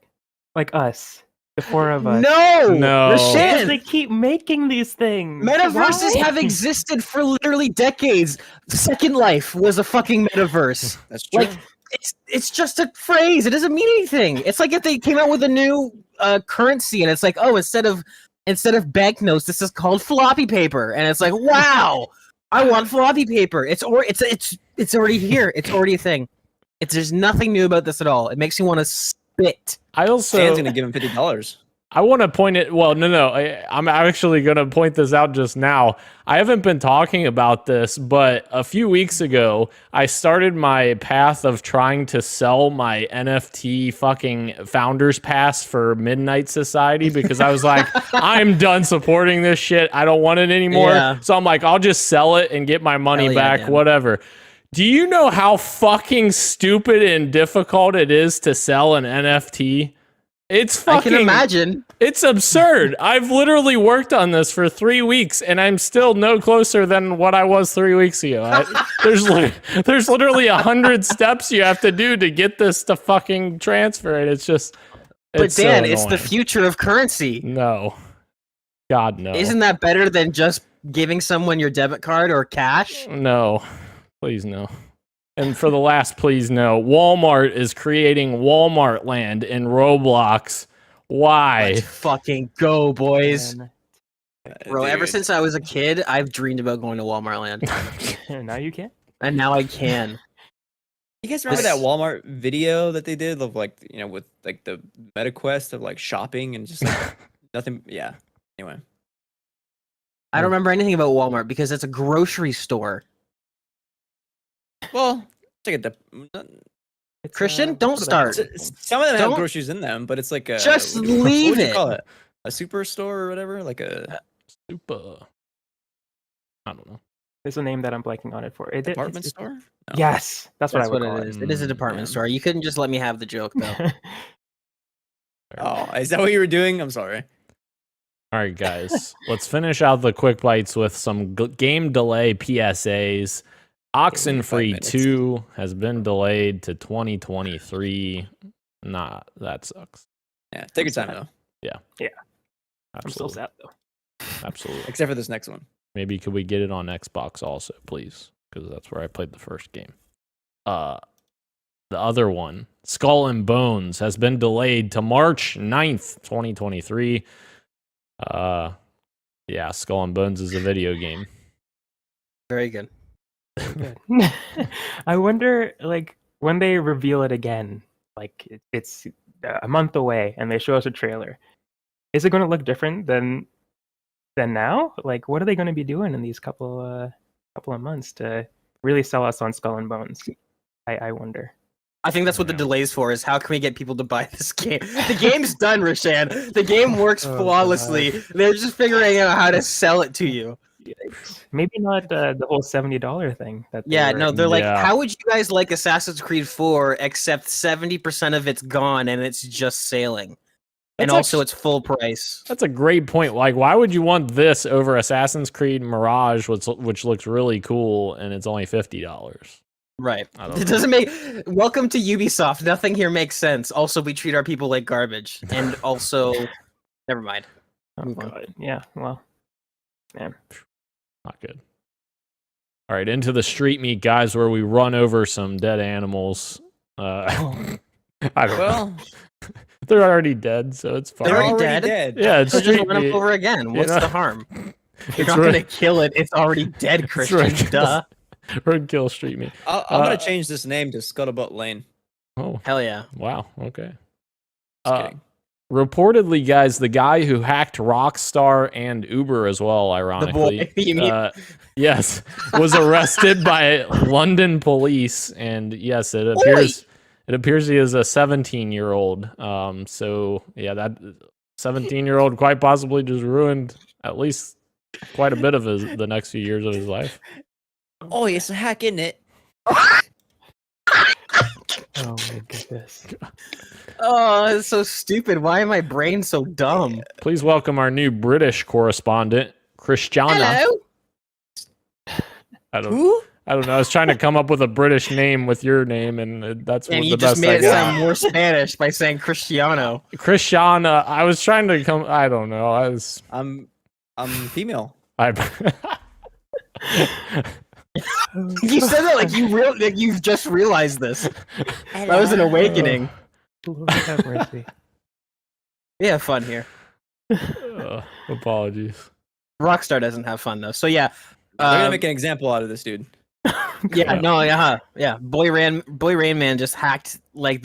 like us, the four of us. No. Rashan, They keep making these things. metaverses have existed for literally decades. Second Life was a fucking metaverse. That's true. Like, it's just a phrase. It doesn't mean anything. It's like if they came out with a new currency and it's like, oh, instead of banknotes, this is called floppy paper, and it's like, wow, I want floppy paper. It's already here. It's already a thing. There's nothing new about this at all. It makes you want to spit. Dan's gonna give him $50. I want to point it. Well, no. I'm actually going to point this out just now. I haven't been talking about this, but a few weeks ago, I started my path of trying to sell my NFT fucking founders pass for Midnight Society because I was like, I'm done supporting this shit. I don't want it anymore. Yeah. So I'm like, I'll just sell it and get my money back, Dan. whatever. Do you know how fucking stupid and difficult it is to sell an NFT? It's fucking. I can imagine. It's absurd. I've literally worked on this for 3 weeks, and I'm still no closer than what I was 3 weeks ago. There's literally 100 steps you have to do to get this to fucking transfer it. It's just. But Dan, so it's the annoying. future of currency. No. God, no. Isn't that better than just giving someone your debit card or cash? No. Please, no. And for the last, please, no. Walmart is creating Walmart Land in Roblox. Why? Let's fucking go, boys. Man. Bro, ever since I was a kid, I've dreamed about going to Walmart Land. Now you can't. And now I can. You guys remember that Walmart video that they did of like, you know, with like the meta quest of like shopping and just like nothing? Yeah. Anyway, I don't remember anything about Walmart because it's a grocery store. well, check it. It's, Christian, what don't are they start. called? Some of them have Don't- groceries in them, but it's like a Just what leave would you it. call it? A superstore or whatever, like a Super. I don't know. There's a name that I'm blanking on it for. department store. No. Yes, that's what That's I would what call it is. It is a Mm, department yeah. store. You couldn't just let me have the joke, though. Oh, is that what you were doing? I'm sorry. All right, guys. Let's finish out the quick bites with some game delay PSAs. Oxenfree minutes. 2 has been delayed to 2023. Nah, that sucks. Yeah, take your I'm time sad. though. I'm so sad though. Absolutely. Except for this next one. Maybe could we get it on Xbox also, please? Because that's where I played the first game. The other one, Skull and Bones, has been delayed to March 9th, 2023. Yeah, Skull and Bones is a video game. Very good. Good. I wonder, like, when they reveal it again, like it's a month away, and they show us a trailer. Is it going to look different than now? Like, what are they going to be doing in these couple of months to really sell us on Skull and Bones? I wonder. I think that's what the Yeah. delay's for, is how can we get people to buy this game? The game's done, Rashan. The game works Oh, flawlessly. They're just figuring out how to sell it to you. Maybe not the whole $70 thing. That they Yeah, were- no, they're like, Yeah. how would you guys like Assassin's Creed 4 except 70% of it's gone and it's just sailing? And That's also actu- it's full price. That's a great point. Like, why would you want this over Assassin's Creed Mirage, which looks really cool, and it's only $50? Right. I don't It know. doesn't make welcome to Ubisoft. Nothing here makes sense. Also, we treat our people like garbage. And also never mind. Oh, Move on. God. Yeah. Well, man. Not good. All right, into the street meat, guys, where we run over some dead animals. I don't know. Well, They're already dead, so it's fine. They're they're already already dead? dead. Yeah, it's So just street run meat. them over again. What's know? the harm? You're It's not right- gonna kill it. It's already dead, Christian. right. Duh. Roadkill street meat. I'm gonna change this name to Scuttlebutt Lane. Oh, Hell yeah. wow. Okay. Just kidding. Reportedly, guys, the guy who hacked Rockstar and Uber as well, ironically, boy, you mean- yes, was arrested by London police, and yes, it appears he is a 17-year-old. So yeah, that 17-year-old quite possibly just ruined at least quite a bit of the next few years of his life. Oh, it's a hack, isn't it? Oh my goodness. Oh, it's so stupid. Why am my brain so dumb? Please welcome our new British correspondent, Christiana. Hello. I don't Who? know. I was trying to come up with a British name with your name, and that's And what you the just best I made it got. sound more Spanish by saying Cristiano. Christiana. I was trying to come. I don't know. I'm female. I You said that like you've just realized this. That was an awakening. Lord have mercy. We have fun here. apologies. Rockstar doesn't have fun though. So yeah. They're gonna make an example out of this dude. Boy Rain Man just hacked like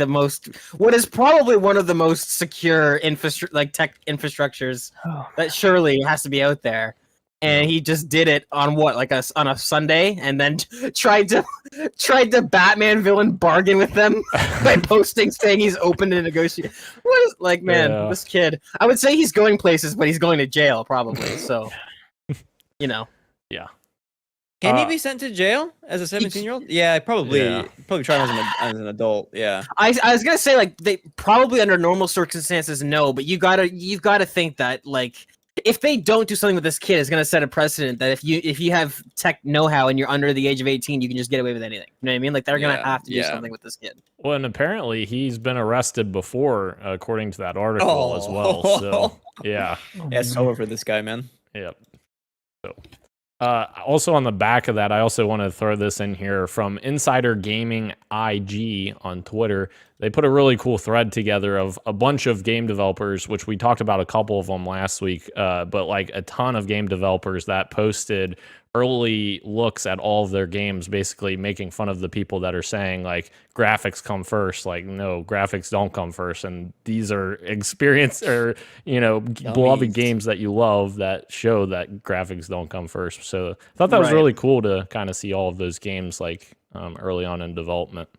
what is probably one of the most secure tech infrastructures Oh, that surely has to be out there. And he just did it on on a Sunday, and then tried to Batman villain bargain with them by posting saying he's open to negotiate. What is Yeah. this kid? I would say he's going places, but he's going to jail probably. So, you know, Can he be sent to jail as a 17-year-old? Yeah, probably. Yeah. Probably try as an adult. Yeah. I was gonna say like they probably under normal circumstances no, but you've got to think that like if they don't do something with this kid, it's going to set a precedent that if you have tech know-how and you're under the age of 18, you can just get away with anything. You know what I mean? Like they're going to have to do something with this kid. Well, and apparently he's been arrested before, according to that article as well. So yeah, it's over for this guy, man. Yep. So. Also on the back of that, I also want to throw this in here from Insider Gaming IG on Twitter. They put a really cool thread together of a bunch of game developers, which we talked about a couple of them last week, but like a ton of game developers that posted early looks at all of their games, basically making fun of the people that are saying like graphics come first. Like, no, graphics don't come first. And these are experience or, beloved games that you love that show that graphics don't come first. So I thought that was really cool to kind of see all of those games like early on in development.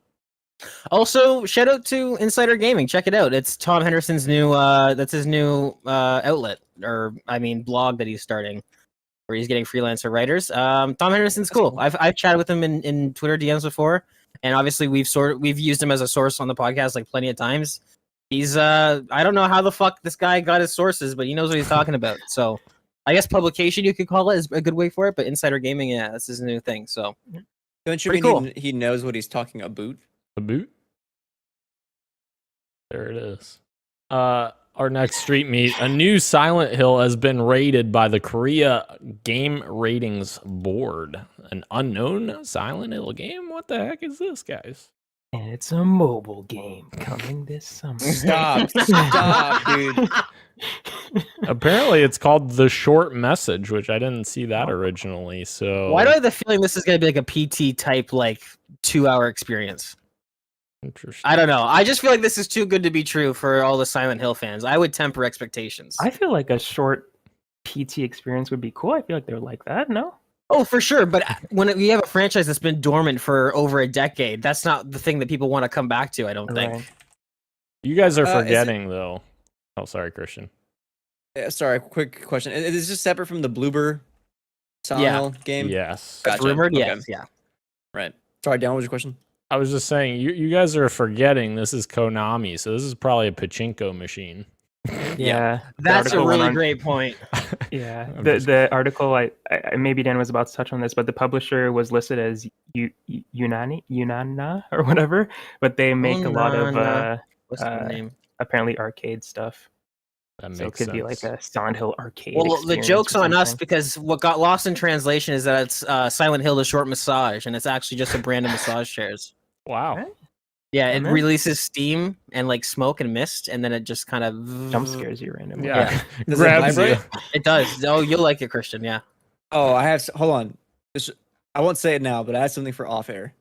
Also, shout out to Insider Gaming. Check it out. It's Tom Henderson's new that's his new outlet, or I mean blog that he's starting, where he's getting freelancer writers. Tom Henderson's cool. I've chatted with him in Twitter DMs before, and obviously we've used him as a source on the podcast like plenty of times. He's I don't know how the fuck this guy got his sources, but he knows what he's talking about. So I guess publication you could call it is a good way for it, but Insider Gaming, yeah, that's his new thing. So don't you mean he knows what he's talking about? A boot? There it is. Our next street meet, a new Silent Hill has been rated by the Korea Game Ratings Board. An unknown Silent Hill game? What the heck is this, guys? And it's a mobile game coming this summer. Stop, dude. Apparently it's called The Short Message, which I didn't see that originally. So why do I have the feeling this is going to be like a PT type, like 2-hour experience? Interesting. I don't know. I just feel like this is too good to be true for all the Silent Hill fans. I would temper expectations. I feel like a short PT experience would be cool. I feel like they're like that, no? Oh, for sure. But when you have a franchise that's been dormant for over a decade, that's not the thing that people want to come back to, I don't think. You guys are forgetting, though. Oh, sorry, Christian. Yeah, sorry, quick question. Is this separate from the Bloober Silent Hill game? Yes. Gotcha. Rumored, Okay. yes, yeah. Right. Sorry, Dan, what was your question? I was just saying, you guys are forgetting this is Konami, so this is probably a pachinko machine. Yeah. That's a really great point. Yeah. The article, I maybe Dan was about to touch on this, but the publisher was listed as Yunana or whatever, but they make a lot of what's the name? Apparently arcade stuff. That So it makes could sense. be like a Silent Hill arcade. Well, the joke's on us something. because what got lost in translation is that it's Silent Hill: The Short Massage, and it's actually just a brand of massage chairs. Wow. Right? Yeah, it then- releases steam and like smoke and mist, and then it just kind of Jump scares you randomly. Yeah. Does it Grabs you. vibrate? It does. Oh, you'll like it, Christian. Yeah. Oh, hold on. I won't say it now, but I have something for off air.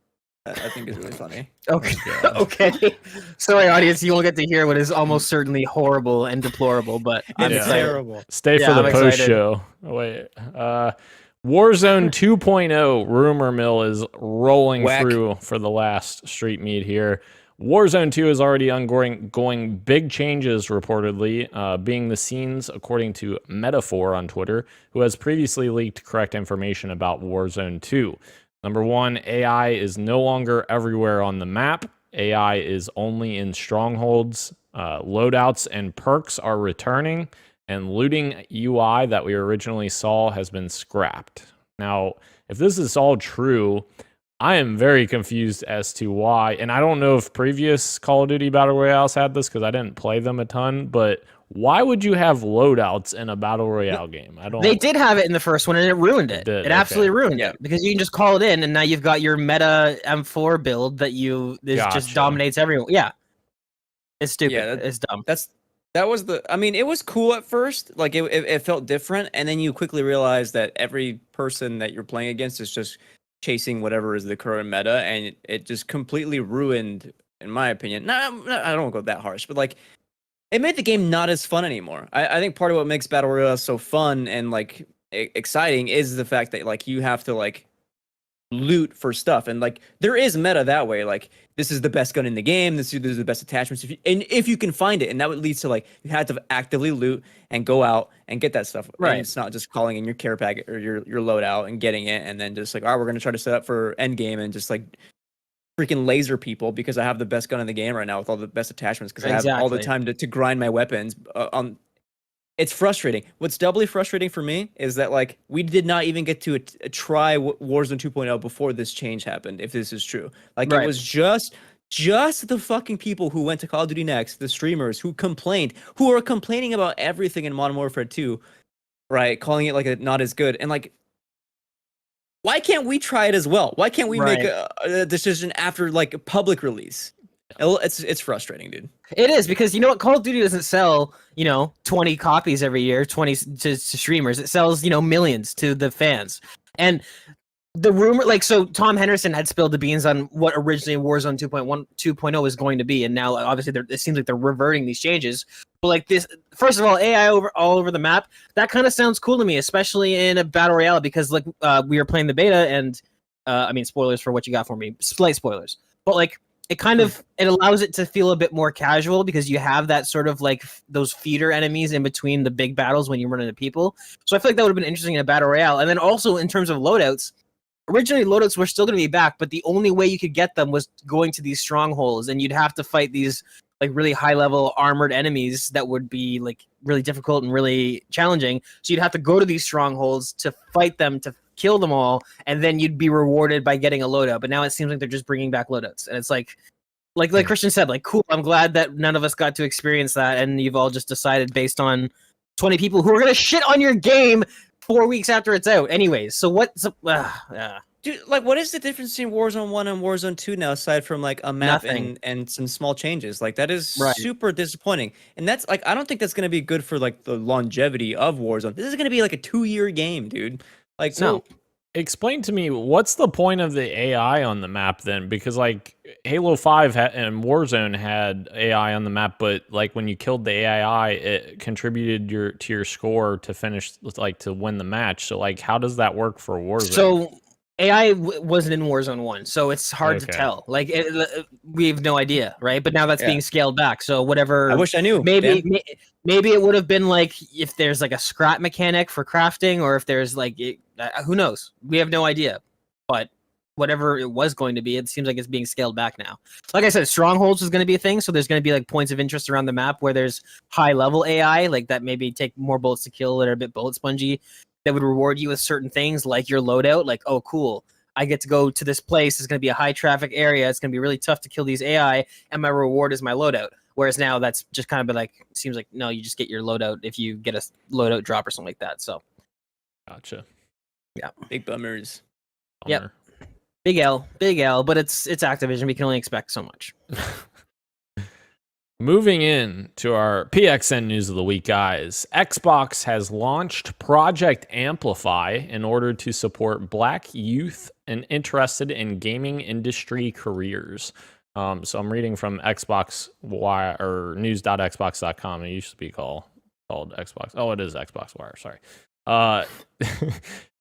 I think is really funny. Okay. God. Okay. Sorry, audience. You won't get to hear what is almost certainly horrible and deplorable, but I'm It's excited. terrible. Stay Yeah, for the I'm post excited. show. Oh, wait. Warzone 2.0 rumor mill is rolling Whack. through for the last street meet here. Warzone 2 is already undergoing big changes, reportedly, being the scenes, according to Metaphor on Twitter, who has previously leaked correct information about Warzone 2. Number one, AI is no longer everywhere on the map. AI is only in strongholds. Loadouts and perks are returning, and looting UI that we originally saw has been scrapped. Now, if this is all true, I am very confused as to why, and I don't know if previous Call of Duty Battle Royales had this because I didn't play them a ton, but why would you have loadouts in a Battle Royale game? I don't. They did have it in the first one, and it ruined it. Did, It absolutely okay. ruined Yeah. it because you can just call it in, and now you've got your meta M4 build that Gotcha. just dominates everyone. Yeah, it's stupid. Yeah, It's dumb. That was I mean, it was cool at first. Like it felt different, and then you quickly realize that every person that you're playing against is just chasing whatever is the current meta, and it just completely ruined, in my opinion. I don't go that harsh, but like it made the game not as fun anymore. I think part of what makes Battle Royale so fun and like exciting is the fact that like you have to like loot for stuff, and like there is meta that way. Like this is the best gun in the game. This is the best attachments. If you can find it, and that would lead to like you had to actively loot and go out and get that stuff. Right. And it's not just calling in your care packet or your loadout and getting it, and then just like, all right, we're gonna try to set up for end game and just like freaking laser people because I have the best gun in the game right now with all the best attachments because I have all the Exactly. time to grind my weapons. It's frustrating. What's doubly frustrating for me is that like we did not even get to try Warzone 2.0 before this change happened. If this is true, like Right. it was just the fucking people who went to Call of Duty Next, the streamers who complained, who are complaining about everything in Modern Warfare 2, right? Calling it like not as good, and like, why can't we try it as well? Why can't we make a decision after like public release? It's frustrating, dude. It is, because you know what, Call of Duty doesn't sell 20 copies every year, 20 to streamers. It sells millions to the fans. And the rumor, like, so Tom Henderson had spilled the beans on what originally Warzone 2.0 was going to be, and now obviously it seems like they're reverting these changes. But like this, first of all, AI all over the map, that kind of sounds cool to me, especially in a battle royale, because like we were playing the beta, and I mean, spoilers for what you got for me, slight spoilers, but like it kind of it allows it to feel a bit more casual, because you have that sort of like those feeder enemies in between the big battles when you run into people. So I feel like that would have been interesting in a battle royale. And then also in terms of loadouts, originally loadouts were still going to be back, but the only way you could get them was going to these strongholds, and you'd have to fight these like really high level armored enemies that would be like really difficult and really challenging. So you'd have to go to these strongholds to fight them, to kill them all, and then you'd be rewarded by getting a loadout. But now it seems like they're just bringing back loadouts, and it's like Christian said, like, cool, I'm glad that none of us got to experience that, and you've all just decided based on 20 people who are gonna shit on your game 4 weeks after it's out anyways. So what's Dude, like, what is the difference between Warzone 1 and Warzone 2 now, aside from like a map Nothing. and some small changes? Like, that is Right. super disappointing. And that's like, I don't think that's going to be good for like the longevity of Warzone. This is going to be like a 2-year game, dude. Like, No. Explain to me, what's the point of the AI on the map then? Because like Halo 5 and Warzone had AI on the map, but like when you killed the AI, it contributed to your score to finish, like to win the match. So like, how does that work for Warzone? So AI wasn't in Warzone 1, so it's hard to Okay. tell. Like we have no idea, right? But now that's being scaled back. So whatever. I wish I knew. Maybe it would have been like if there's like a scrap mechanic for crafting, or if there's like who knows? We have no idea. But whatever it was going to be, it seems like it's being scaled back now. Like I said, strongholds is going to be a thing, so there's going to be like points of interest around the map where there's high level AI, like that maybe take more bullets to kill, that are a bit bullet spongy, that would reward you with certain things like your loadout. Like, oh cool, I get to go to this place, it's going to be a high traffic area, it's going to be really tough to kill these AI, and my reward is my loadout. Whereas now that's just kind of like, seems like, no, you just get your loadout if you get a loadout drop or something like that. So Gotcha. Yeah. Big bummers. Yep. Big L, but it's Activision. We can only expect so much. Moving in to our PXN news of the week, guys. Xbox has launched Project Amplify in order to support Black youth and interested in gaming industry careers. So I'm reading from Xbox Wire or news.xbox.com. It used to be called Xbox. Oh, it is Xbox Wire. Sorry.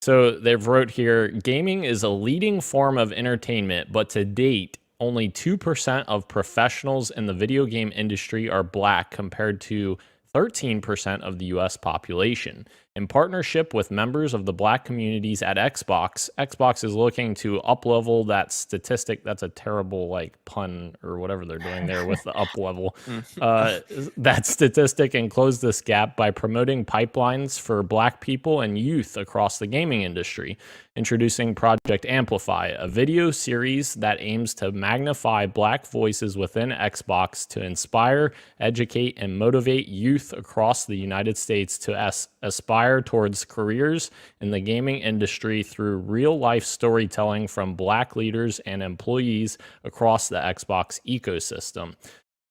So they've wrote here, gaming is a leading form of entertainment, but to date, only 2% of professionals in the video game industry are Black, compared to 13% of the US population. In partnership with members of the Black communities at Xbox, Xbox is looking to up-level that statistic. That's a terrible like pun or whatever they're doing there with the up-level. That statistic, and close this gap by promoting pipelines for Black people and youth across the gaming industry. Introducing Project Amplify, a video series that aims to magnify Black voices within Xbox to inspire, educate, and motivate youth across the United States to aspire towards careers in the gaming industry through real-life storytelling from Black leaders and employees across the Xbox ecosystem.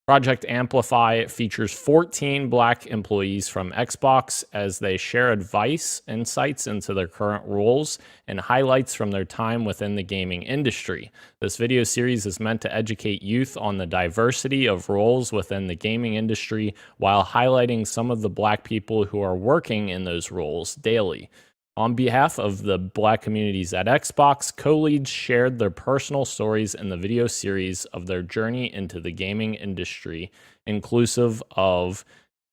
Project Amplify features 14 Black employees from Xbox as they share advice, insights into their current roles, and highlights from their time within the gaming industry. This video series is meant to educate youth on the diversity of roles within the gaming industry while highlighting some of the Black people who are working in those roles daily. On behalf of the Black communities at Xbox, co-leads shared their personal stories in the video series of their journey into the gaming industry, inclusive of,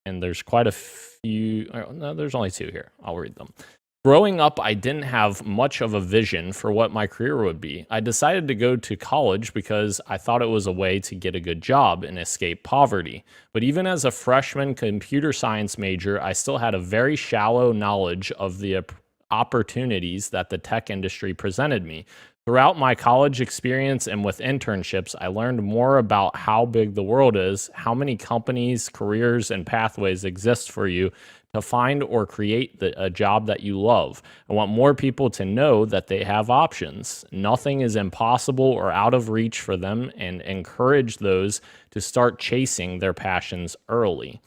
and there's quite a few, no, there's only 2 here. I'll read them. Growing up, I didn't have much of a vision for what my career would be. I decided to go to college because I thought it was a way to get a good job and escape poverty. But even as a freshman computer science major, I still had a very shallow knowledge of the opportunities that the tech industry presented me. Throughout my college experience and with internships, I learned more about how big the world is, how many companies, careers, and pathways exist for you to find or create a job that you love. I want more people to know that they have options. Nothing is impossible or out of reach for them, and encourage those to start chasing their passions early.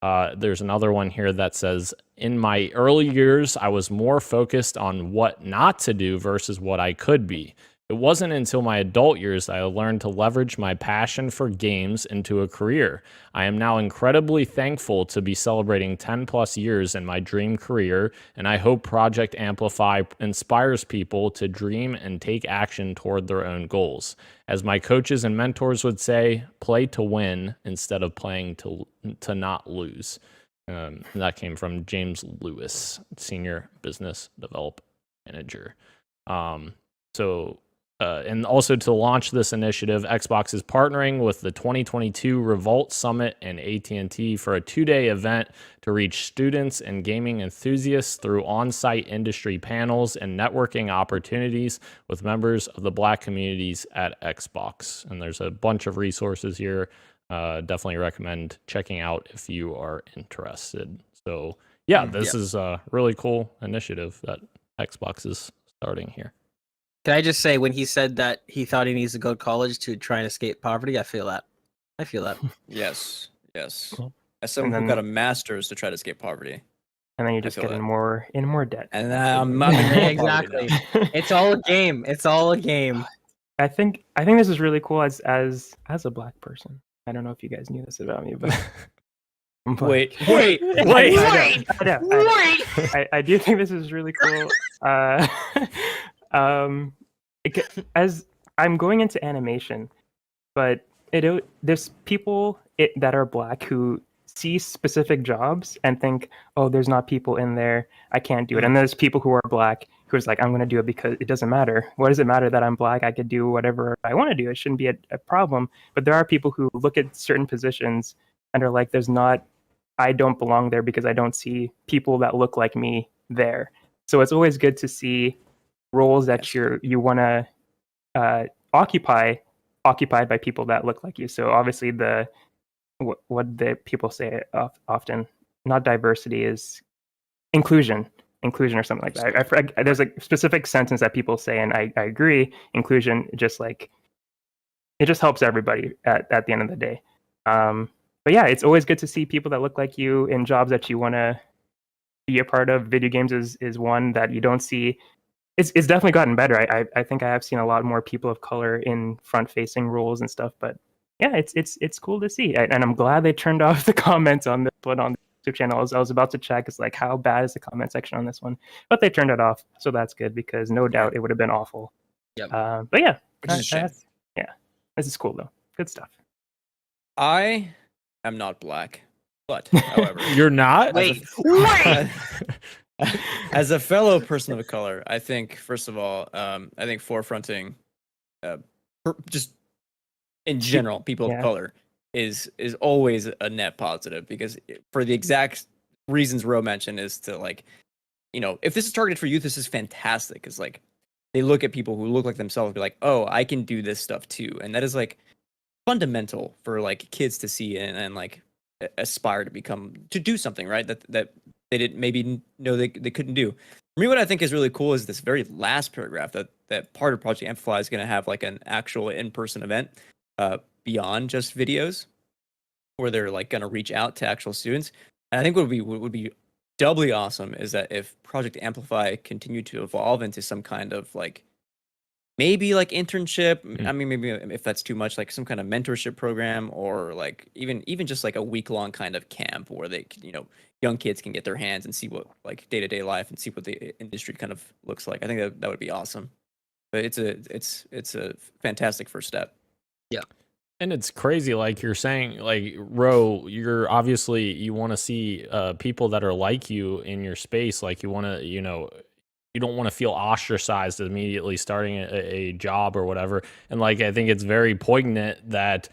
There's another one here that says, in my early years, I was more focused on what not to do versus what I could be. It wasn't until my adult years that I learned to leverage my passion for games into a career. I am now incredibly thankful to be celebrating 10 plus years in my dream career, and I hope Project Amplify inspires people to dream and take action toward their own goals. As my coaches and mentors would say, play to win instead of playing to not lose. That came from James Lewis, Senior Business Development Manager. And also to launch this initiative, Xbox is partnering with the 2022 Revolt Summit and AT&T for a 2-day event to reach students and gaming enthusiasts through on-site industry panels and networking opportunities with members of the Black communities at Xbox. And there's a bunch of resources here. Definitely recommend checking out if you are interested. So yeah, this is a really cool initiative that Xbox is starting here. Can I just say, when he said that he thought he needs to go to college to try and escape poverty, I feel that. Yes. Cool. As someone who got a master's to try to escape poverty. And then you just get in more debt. And I'm not exactly. It's all a game. It's all a game. I think this is really cool as a Black person. I don't know if you guys knew this about me, but wait. I do think this is really cool. As I'm going into animation, but there's people that are Black who see specific jobs and think, oh, there's not people in there, I can't do it. And there's people who are Black who's like, I'm going to do it because it doesn't matter. What does it matter that I'm Black? I could do whatever I want to do. It shouldn't be a problem. But there are people who look at certain positions and are like, I don't belong there because I don't see people that look like me there. So it's always good to see roles that you want to occupied by people that look like you. So obviously what the people say often, not diversity, is inclusion or something like that. There's a specific sentence that people say, and I agree. Inclusion, just like, it just helps everybody at the end of the day. But yeah, it's always good to see people that look like you in jobs that you want to be a part of. Video games is one that you don't see. It's definitely gotten better. I think I have seen a lot more people of color in front-facing roles and stuff. But yeah, it's cool to see, and I'm glad they turned off the comments on the YouTube channel. I was about to check, it's like, how bad is the comment section on this one? But they turned it off, so that's good, because no doubt it would have been awful. Yep. But yeah, yeah, this is cool though. Good stuff. I am not Black, but however, you're not. Wait. As a fellow person of color, I think, first of all, I think forefronting, just in general, people of color is always a net positive, because for the exact reasons Ro mentioned, is to, like, if this is targeted for youth, this is fantastic, because, like, they look at people who look like themselves and be like, oh, I can do this stuff too. And that is, like, fundamental for, like, kids to see and like aspire to do something, right? That they didn't maybe know they couldn't do. For me, what I think is really cool is this very last paragraph, that part of Project Amplify is going to have, like, an actual in-person event beyond just videos, where they're, like, going to reach out to actual students. And I think what would be doubly awesome is that if Project Amplify continued to evolve into some kind of, like, maybe like internship, I mean, maybe if that's too much, like some kind of mentorship program, or like even just like a week-long kind of camp where they, young kids can get their hands and see what, like, day-to-day life and see what the industry kind of looks like. I think that would be awesome. But it's a fantastic first step. Yeah. And it's crazy, like you're saying, like Ro, you're obviously you want to see people that are like you in your space, like you want to, you know, you don't want to feel ostracized immediately starting a job or whatever. And like I think it's very poignant that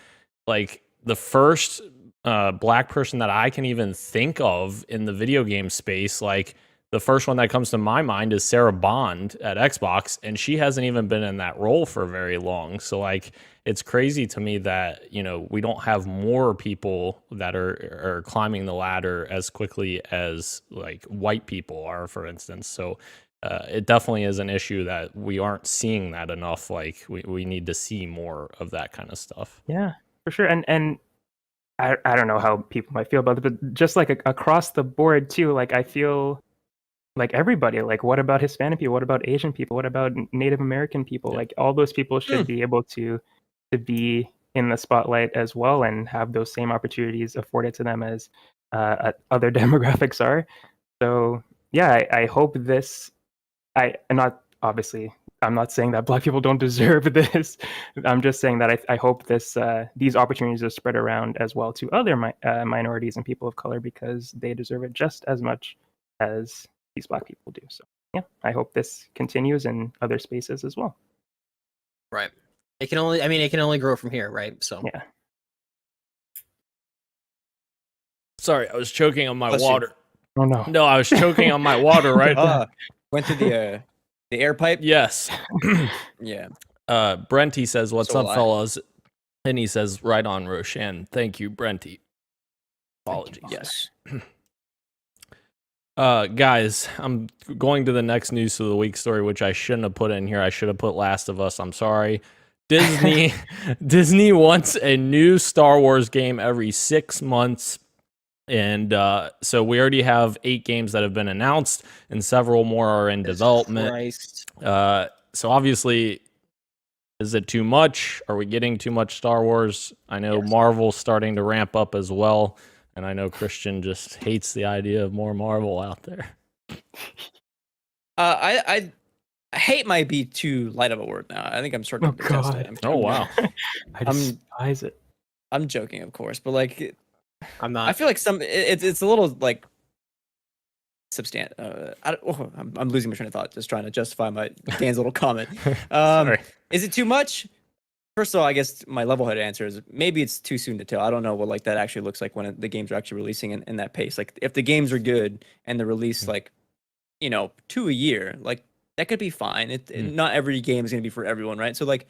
like the first black person that I can even think of in the video game space, like the first one that comes to my mind is Sarah Bond at Xbox, and she hasn't even been in that role for very long. So like it's crazy to me that, you know, we don't have more people that are climbing the ladder as quickly as like white people are, for instance. So it definitely is an issue that we aren't seeing that enough. Like we need to see more of that kind of stuff. Yeah, for sure. And I don't know how people might feel about it, but just like across the board too, like I feel like everybody, like what about Hispanic people? What about Asian people? What about Native American people? Yeah. Like all those people should be able to be in the spotlight as well and have those same opportunities afforded to them as other demographics are. So yeah, I hope this. I'm not saying that Black people don't deserve this. I'm just saying that I hope these opportunities are spread around as well to other minorities and people of color, because they deserve it just as much as these Black people do. So yeah, I hope this continues in other spaces as well. Right. It can only grow from here, right? So yeah. Sorry, I was choking on my Bless you. water. Oh no. No, I was choking on my water right Went through the air pipe. Yes. Yeah. Brenty says, "What's So up, will I. fellas?" And he says, "Right on, Roshan. Thank you, Brenty." Apologies. Yes. Guys, I'm going to the next news of the week story, which I shouldn't have put in here. I should have put Last of Us. I'm sorry. Disney wants a new Star Wars game every 6 months. And so we already have 8 games that have been announced, and several more are in development. Christ. So obviously, is it too much? Are we getting too much Star Wars? I know Marvel's starting to ramp up as well, and I know Christian just hates the idea of more Marvel out there. I hate might be too light of a word now. I think I'm starting to detest it. Oh wow. I despise it. I'm joking, of course, but like I'm not. I feel like it's a little like substantial. I'm losing my train of thought just trying to justify Dan's little comment. Sorry. Is it too much? First of all, I guess my level-headed answer is maybe it's too soon to tell. I don't know what like that actually looks like when the games are actually releasing in that pace. Like if the games are good and they're released like 2 a year, like that could be fine. Not every game is gonna be for everyone, right? So like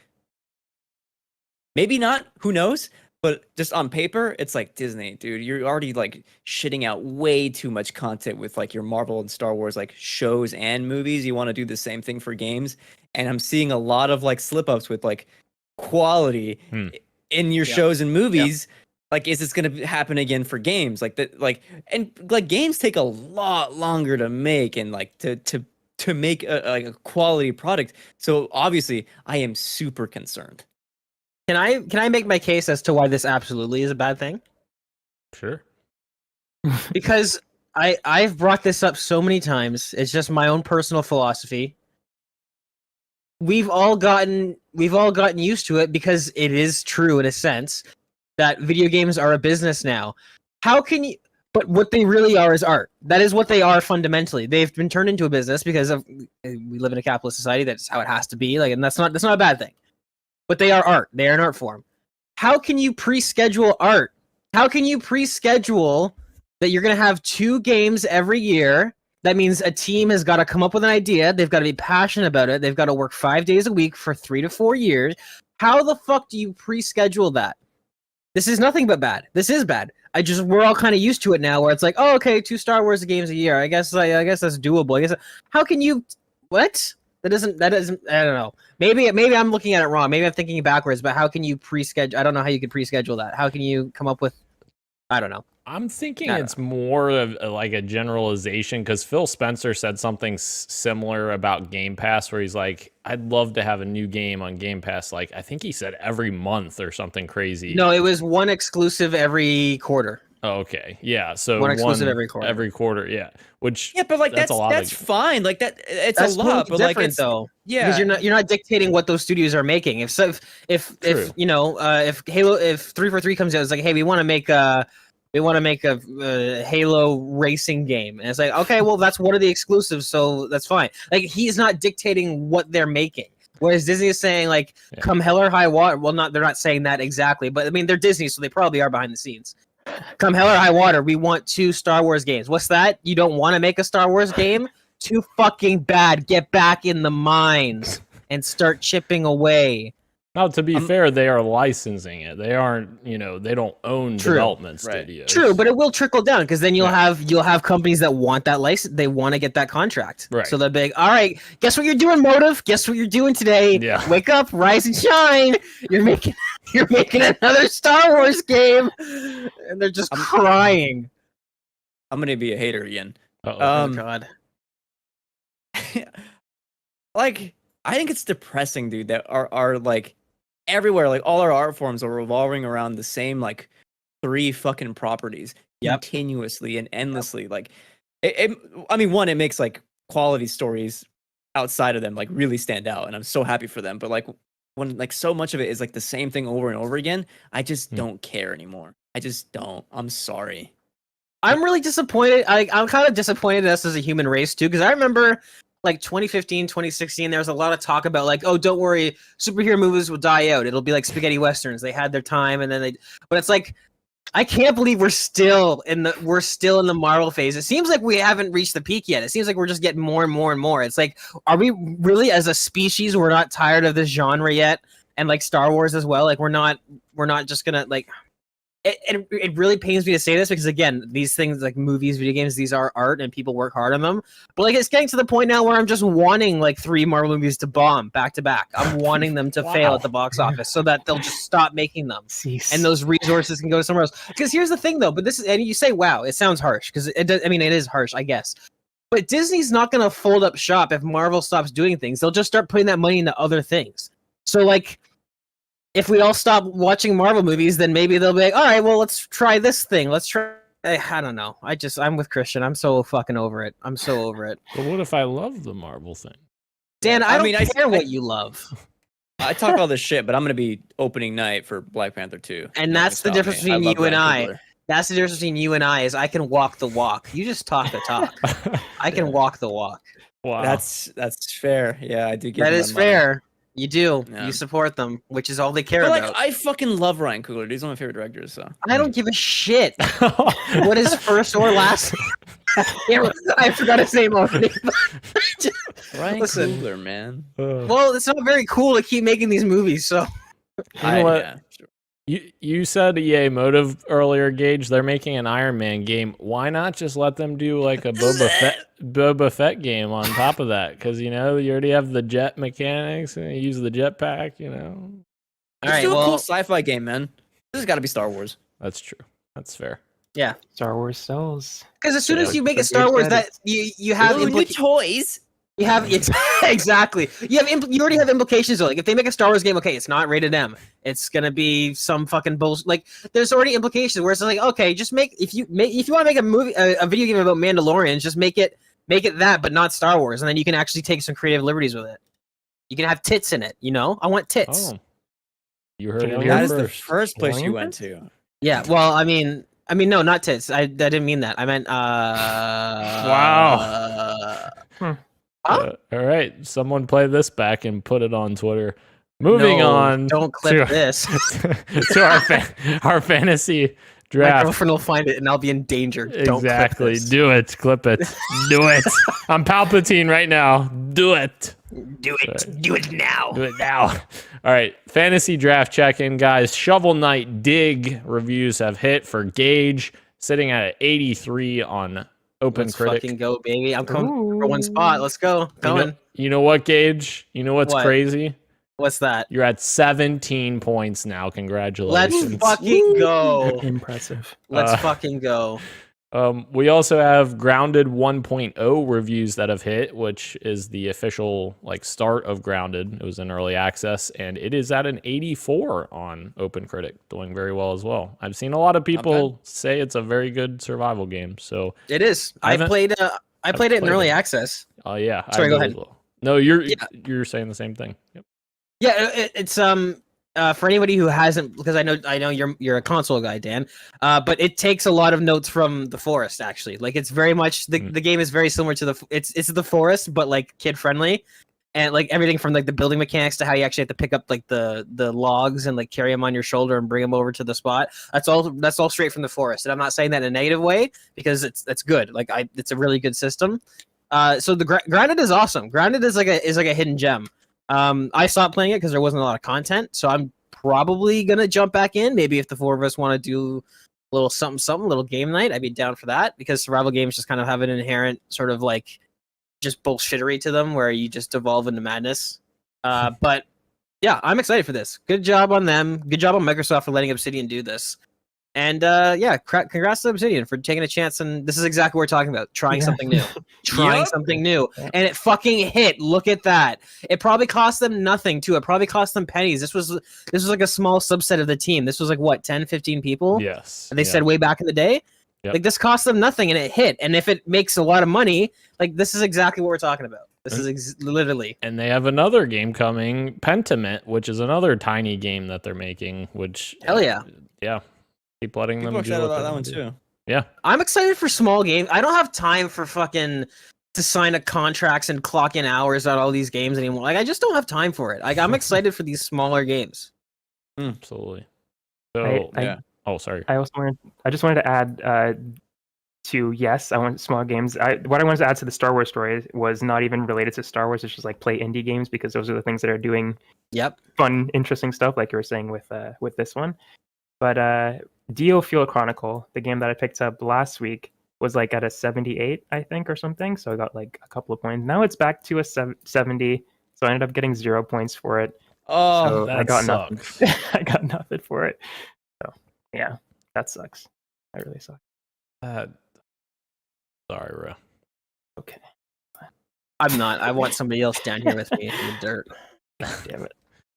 maybe not. Who knows? But just on paper, it's like Disney, dude. You're already like shitting out way too much content with like your Marvel and Star Wars like shows and movies. You want to do the same thing for games, and I'm seeing a lot of like slip ups with like quality in your shows and movies. Like, is this gonna happen again for games? Like that, and games take a lot longer to make and like to make a quality product. So obviously, I am super concerned. Can I make my case as to why this absolutely is a bad thing? Sure. Because I've brought this up so many times. It's just my own personal philosophy. We've all gotten used to it because it is true in a sense that video games are a business now. How can you? But what they really are is art. That is what they are fundamentally. They've been turned into a business because we live in a capitalist society. That's how it has to be. Like, and that's not a bad thing. But they are art. They are an art form. How can you pre-schedule art? How can you pre-schedule that you're going to have 2 games every year? That means a team has got to come up with an idea. They've got to be passionate about it. They've got to work 5 days a week for 3 to 4 years. How the fuck do you pre-schedule that? This is nothing but bad. This is bad. We're all kind of used to it now where it's like, oh, okay, 2 Star Wars games a year. I guess that's doable. How can you, what? That isn't, I don't know. Maybe I'm looking at it wrong. Maybe I'm thinking backwards, but how can you pre-schedule? I don't know how you could pre-schedule that. How can you come up with, I don't know. I'm thinking it's more of like a generalization because Phil Spencer said something similar about Game Pass where he's like, I'd love to have a new game on Game Pass. Like, I think he said every month or something crazy. No, it was one exclusive every quarter. Oh, okay. Yeah. So one exclusive every quarter. Every quarter. Yeah. Which but like that's a lot. That's fine. Like it's that's a lot, but like different it's though. yeah. Because you're not dictating what those studios are making. If you know if 343 comes out, it's like, hey, we want to make a Halo racing game, and it's like, okay, well, that's one of the exclusives, so that's fine. Like, he's not dictating what they're making. Whereas Disney is saying, like, come hell or high water. Well, they're not saying that exactly, but I mean, they're Disney, so they probably are behind the scenes. Come hell or high water, we want 2 Star Wars games. What's that? You don't want to make a Star Wars game? Too fucking bad. Get back in the mines and start chipping away. Now, to be fair, they are licensing it. They aren't, they don't own development studios. True, but it will trickle down because then you'll have companies that want that license. They want to get that contract. Right. So they'll be like, all right, guess what you're doing, Motive? Guess what you're doing today? Yeah. Wake up, rise and shine. You're making another Star Wars game, and they're just crying. I'm gonna be a hater again. Oh God. Like, I think it's depressing, dude, that are like everywhere, like all our art forms are revolving around the same like 3 fucking properties continuously and endlessly. Like I mean, one, it makes like quality stories outside of them like really stand out, and I'm so happy for them. But like when like so much of it is like the same thing over and over again, I just don't care anymore. I just don't. I'm sorry. I'm really disappointed. I'm kind of disappointed in us as a human race too, because I remember like 2015, 2016, there was a lot of talk about like, oh, don't worry, superhero movies will die out. It'll be like spaghetti westerns. They had their time, and then but it's like, I can't believe we're still in the Marvel phase. It seems like we haven't reached the peak yet. It seems like we're just getting more and more and more. It's like, are we really, as a species, we're not tired of this genre yet? And like Star Wars as well. Like we're not just gonna like. It really pains me to say this because, again, these things like movies, video games, these are art and people work hard on them. But like, it's getting to the point now where I'm just wanting like 3 Marvel movies to bomb back to back. I'm wanting them to fail at the box office so that they'll just stop making them. And those resources can go somewhere else. Because here's the thing, though. But this is, and you say, wow, it sounds harsh because it does. I mean, it is harsh, I guess. But Disney's not going to fold up shop if Marvel stops doing things. They'll just start putting that money into other things. So like, if we all stop watching Marvel movies, then maybe they'll be like, all right, well, let's try this thing. Let's try. I don't know. I'm with Christian. I'm so fucking over it. I'm so over it. But what if I love the Marvel thing? Dan, I don't care what you love. I talk all this shit, but I'm going to be opening night for Black Panther 2. And that's the difference between you and I. That's the difference between you and I is I can walk the walk. You just talk the talk. I can walk the walk. Wow. That's fair. Yeah, I do get that. Is money. Fair. You do. Yeah. You support them, which is all they care but, about. I fucking love Ryan Coogler. He's one of my favorite directors. So I don't give a shit what is first or last. I forgot his name already. Ryan Coogler, man. Well, it's not very cool to keep making these movies. So you know what? Yeah, sure. You said EA Motive earlier, Gage. They're making an Iron Man game. Why not just let them do like a Boba Fett game on top of that? Because you already have the jet mechanics and you use the jetpack. All right, do a cool sci-fi game, man. This has got to be Star Wars. That's true. That's fair. Yeah, Star Wars sells. Because as soon as you make a Star Wars, that you have new toys. You have exactly. You already have implications though. Like if they make a Star Wars game, okay, it's not rated M. It's gonna be some fucking bullshit. Like there's already implications where it's like, okay, just if you want to make a movie, a video game about Mandalorians, just make it that, but not Star Wars, and then you can actually take some creative liberties with it. You can have tits in it. I want tits. Oh, you heard it. That is the first place you went to. Yeah. Well, I mean, no, not tits. I didn't mean that. I meant. Wow. All right, someone play this back and put it on Twitter. Moving on. Don't clip this. to our fantasy draft. My girlfriend will find it and I'll be in danger. Don't exactly. Clip this. Do it. Clip it. Do it. I'm Palpatine right now. Do it. Do it. Right. Do it now. Do it now. All right. Fantasy draft check-in, guys. Shovel Knight Dig reviews have hit for Gage, sitting at 83 on Open Critic. Let's fucking go, baby. I'm coming for one spot. Let's go. Going. You know what, Gage? You know what's crazy? What's that? You're at 17 points now. Congratulations. Let's fucking go. Impressive. Let's fucking go. We also have Grounded 1.0 reviews that have hit, which is the official start of Grounded. It was in early access, and it is at an 84 on OpenCritic, doing very well as well. I've seen a lot of people say it's a very good survival game. So it is. I played it in early access. Oh yeah. Sorry, go ahead. Well. No, you're saying the same thing. Yep. Yeah, it's for anybody who hasn't, because I know you're a console guy, Dan. But it takes a lot of notes from The Forest, actually. Like, it's very much the game is very similar to it's The Forest, but kid friendly, and everything from the building mechanics to how you actually have to pick up the logs and carry them on your shoulder and bring them over to the spot. That's all straight from The Forest, and I'm not saying that in a negative way, because it's good. It's a really good system. So the Grounded is awesome. Grounded is like a hidden gem. I stopped playing it because there wasn't a lot of content, so I'm probably gonna jump back in. Maybe if the four of us want to do a little something, a little game night, I'd be down for that, because survival games just kind of have an inherent sort of just bullshittery to them where you just evolve into madness. But yeah, I'm excited for this. Good job on them. Good job on Microsoft for letting Obsidian do this. And yeah, congrats to Obsidian for taking a chance. And this is exactly what we're talking about. Trying something new. Something new. And it fucking hit. Look at that. It probably cost them nothing, too. It probably cost them pennies. This was like a small subset of the team. This was what, 10, 15 people? Yes. And they said way back in the day? Yep. This cost them nothing, and it hit. And if it makes a lot of money, this is exactly what we're talking about. This is literally. And they have another game coming, Pentiment, which is another tiny game that they're making, which... Hell yeah. Yeah. Keep letting them do about that one too. Yeah. I'm excited for small games. I don't have time for to sign a contracts and clock in hours on all these games anymore. I just don't have time for it. I'm excited for these smaller games. Absolutely. So yeah. Oh, sorry. I just wanted to add to yes, I want small games. What I wanted to add to the Star Wars story was not even related to Star Wars. It's just play indie games, because those are the things that are doing fun, interesting stuff, like you were saying with this one. But Dio Field Chronicle, the game that I picked up last week, was at a 78, I think, or something. So I got a couple of points. Now it's back to a 70. So I ended up getting 0 points for it. Oh, so that I got sucks. nothing. I got nothing for it. So yeah, that sucks. That really sucks. Sorry, bro. Okay. I'm not. I want somebody else down here with me in the dirt. Damn it.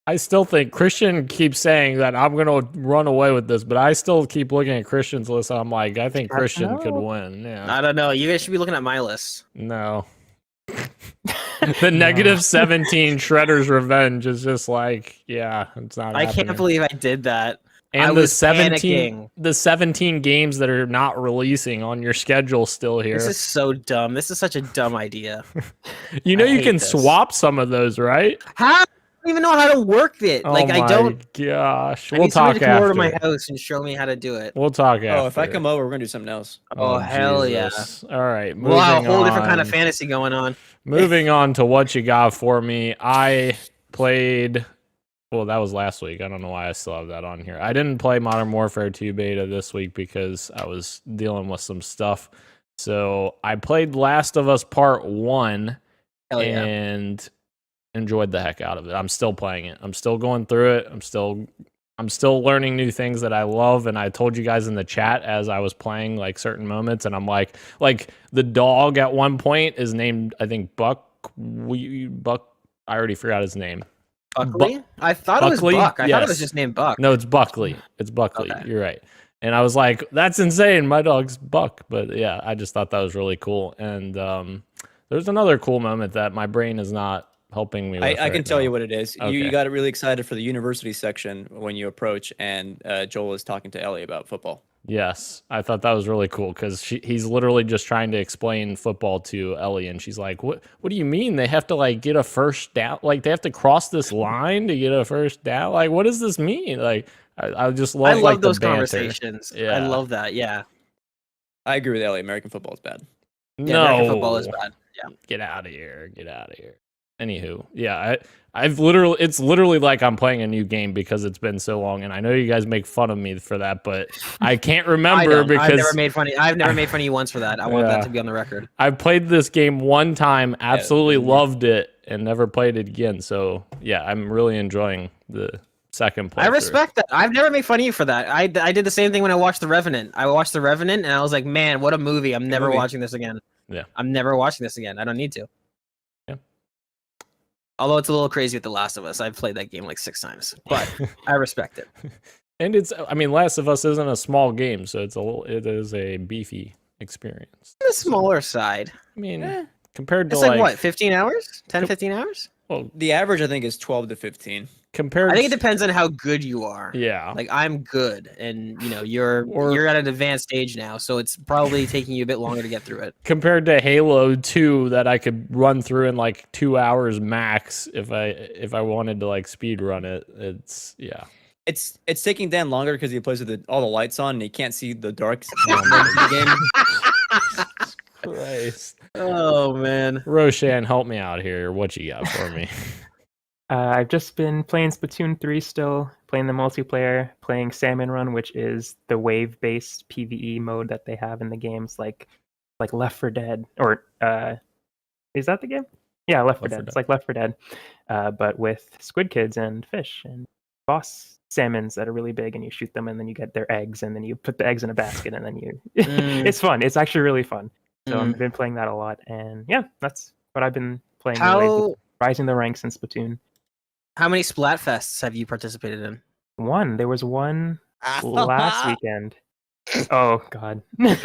I still think Christian keeps saying that I'm going to run away with this, but I still keep looking at Christian's list. And I'm like, I think Christian could win. Yeah. I don't know. You guys should be looking at my list. No. The negative 17 Shredder's Revenge is just yeah, it's not I happening. Can't believe I did that. And the 17 games that are not releasing on your schedule still here. This is so dumb. This is such a dumb idea. You can swap some of those, right? How? I don't even know how to work it. Oh my gosh. We'll talk after. Come over to my house and show me how to do it. We'll talk after. Oh, if I come over, we're gonna do something else. Oh hell Jesus. Yeah. All right. We'll have a whole different kind of fantasy going on. Moving on to what you got for me. I played... Well, that was last week. I don't know why I still have that on here. I didn't play Modern Warfare 2 beta this week because I was dealing with some stuff. So I played Last of Us Part 1 and enjoyed the heck out of it. I'm still playing it. I'm still going through it. I'm still learning new things that I love. And I told you guys in the chat as I was playing certain moments, and I'm like the dog at one point is named, I think, Buck. I already forgot his name. Buckley? I thought Buckley? It was Buck. I thought it was just named Buck. No, it's Buckley. It's Buckley. Okay. You're right. And I was like, that's insane. My dog's Buck. But yeah, I just thought that was really cool. And there's another cool moment that my brain is not helping me with. I can tell you what it is. Okay. You got really excited for the university section when you approach, and Joel is talking to Ellie about football. Yes, I thought that was really cool because he's literally just trying to explain football to Ellie, and she's like, "What do you mean they have to get a first down? They have to cross this line to get a first down? What does this mean?" I just love. I love those the banter. Conversations. Yeah. I love that. Yeah, I agree with Ellie. American football is bad. Yeah, no, American football is bad. Yeah, get out of here. Get out of here. Anywho, yeah, it's literally like I'm playing a new game because it's been so long, and I know you guys make fun of me for that, but I can't remember because I've never made fun of you once for that. I want that to be on the record. I played this game one time, absolutely loved it, and never played it again. So yeah, I'm really enjoying the second playthrough. I respect that. I've never made fun of you for that. I did the same thing when I watched The Revenant. I watched The Revenant and I was like, man, what a movie. I'm never watching this again. Yeah. I'm never watching this again. I don't need to. Yeah. Although it's a little crazy with The Last of Us. I've played that game like 6 times, but I respect it. And Last of Us isn't a small game, so it is a beefy experience. The smaller side. I mean, compared to it's like what, 15 hours? 10, 15 hours? Well, the average I think is 12 to 15. Compared, I think it depends on how good you are. Yeah. Like I'm good, and you're at an advanced stage now, so it's probably taking you a bit longer to get through it. Compared to Halo 2 that I could run through in like 2 hours max if I wanted to like speed run it. It's It's taking Dan longer because he plays with all the lights on and he can't see the dark moment of the game. Christ. Oh man. Roshan, help me out here. What you got for me? I've just been playing Splatoon 3 still, playing the multiplayer, playing Salmon Run, which is the wave-based PvE mode that they have in the games, like Left 4 Dead, or is that the game? Yeah, Left 4 Dead. It's like Left 4 Dead, but with squid kids and fish and boss salmons that are really big, and you shoot them, and then you get their eggs, and then you put the eggs in a basket, and then you. It's fun. It's actually really fun. So I've been playing that a lot, and yeah, that's what I've been playing. Rising the ranks in Splatoon. How many Splatfests have you participated in? One. There was one last weekend. Oh God. I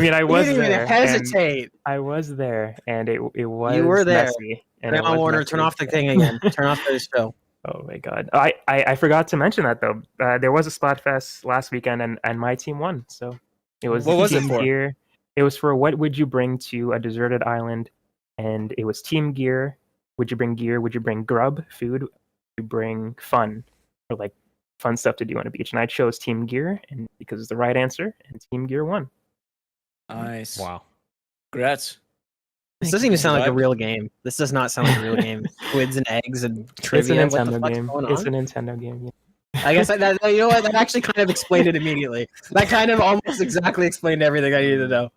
mean, I was you didn't there. even hesitate. I was there, and it was. You were there. Messy, and Grandma Warner, turn off the thing again. Turn off the show. Oh my God. I forgot to mention that though. There was a Splatfest last weekend, and my team won. So it was. What was it team for? gear. It was for what would you bring to a deserted island, and it was team gear. Would you bring gear? Would you bring grub, food? Would you bring fun, or like fun stuff to do on a beach? And I chose team gear, and because it's the right answer, and team gear won. Nice. Wow. Congrats. This doesn't even sound like a real game. This does not sound like a real game. Squids and eggs and trivia. It's a What the Nintendo fuck's game. going on? It's a Nintendo game. Yeah. I guess you know what? That actually kind of explained it immediately. That kind of almost exactly explained everything I needed to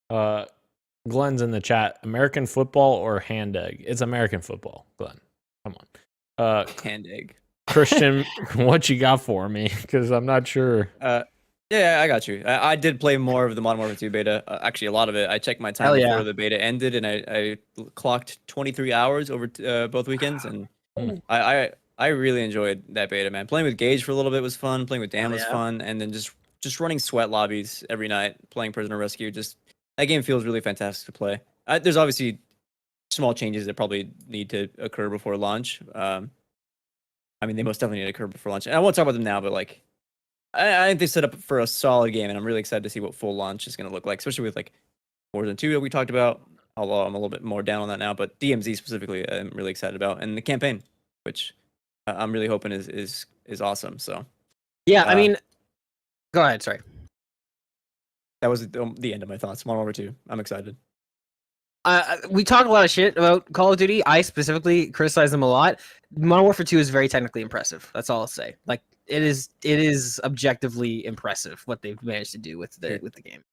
know. Glenn's in the chat. American football or hand egg? It's American football, Glenn. Come on. Hand egg. Christian, what you got for me? Because I'm not sure. Yeah, I got you. I did play more of the Modern Warfare 2 beta. Actually, a lot of it. I checked my time before the beta ended, and I clocked 23 hours over both weekends, and I really enjoyed that beta, man. Playing with Gage for a little bit was fun. Playing with Dan was fun, and then just running sweat lobbies every night, playing Prisoner Rescue. That game feels really fantastic to play. There's obviously small changes that probably need to occur before launch. I mean, they most definitely need to occur before launch. And I won't talk about them now, but like, I think they set up for a solid game, and I'm really excited to see what full launch is going to look like, especially with like Warzone 2 that we talked about. Although I'm a little bit more down on that now, but DMZ specifically, I'm really excited about, and the campaign, which I'm really hoping is awesome. So yeah, I mean, go ahead. Sorry. That was the end of my thoughts. Modern Warfare 2. I'm excited. We talk a lot of shit about Call of Duty. I specifically criticize them a lot. Modern Warfare 2 is very technically impressive. That's all I'll say. Like it is objectively impressive what they've managed to do with the game.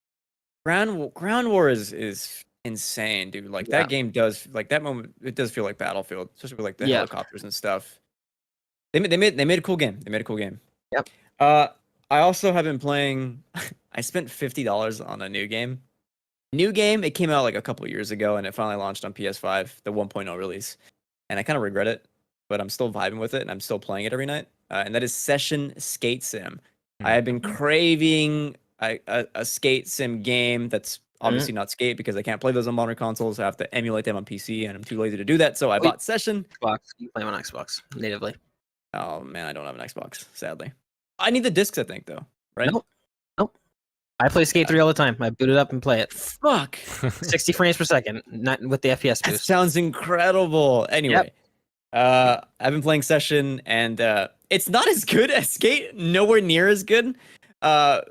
Ground War is insane, dude. Like that game does, like that moment, it does feel like Battlefield, especially with like the helicopters and stuff. They made a cool game. They made a cool game. Yep. I also have been playing. I spent $50 on a new game. It came out like a couple years ago, and it finally launched on PS5, the 1.0 release. And I kind of regret it, but I'm still vibing with it, and I'm still playing it every night. And that is Session Skate Sim. I have been craving a skate sim game that's obviously not skate because I can't play those on modern consoles. I have to emulate them on PC, and I'm too lazy to do that. So I bought Session. Xbox. You play on Xbox natively. Oh man, I don't have an Xbox, sadly. I need the discs, I think, though. Right? Nope. I play Skate 3 all the time. I boot it up and play it. Fuck. 60 frames per second, not with the FPS That boost. sounds incredible. Anyway, I've been playing Session, and it's not as good as Skate. Nowhere near as good. Like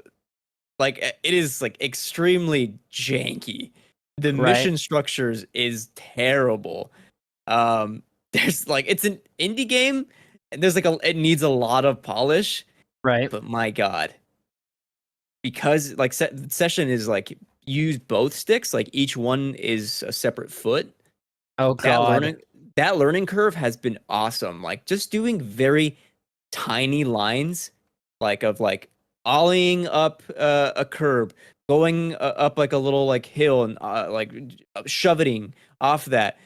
it is like extremely janky. The mission structures is terrible. There's like it's an indie game. And there's like it needs a lot of polish. Right. But my God. Because like Session is like use both sticks, like each one is a separate foot. Oh God. that learning curve has been awesome. Like just doing very tiny lines, like of like ollieing up a curb, going up like a little like hill, and like shoveting off that,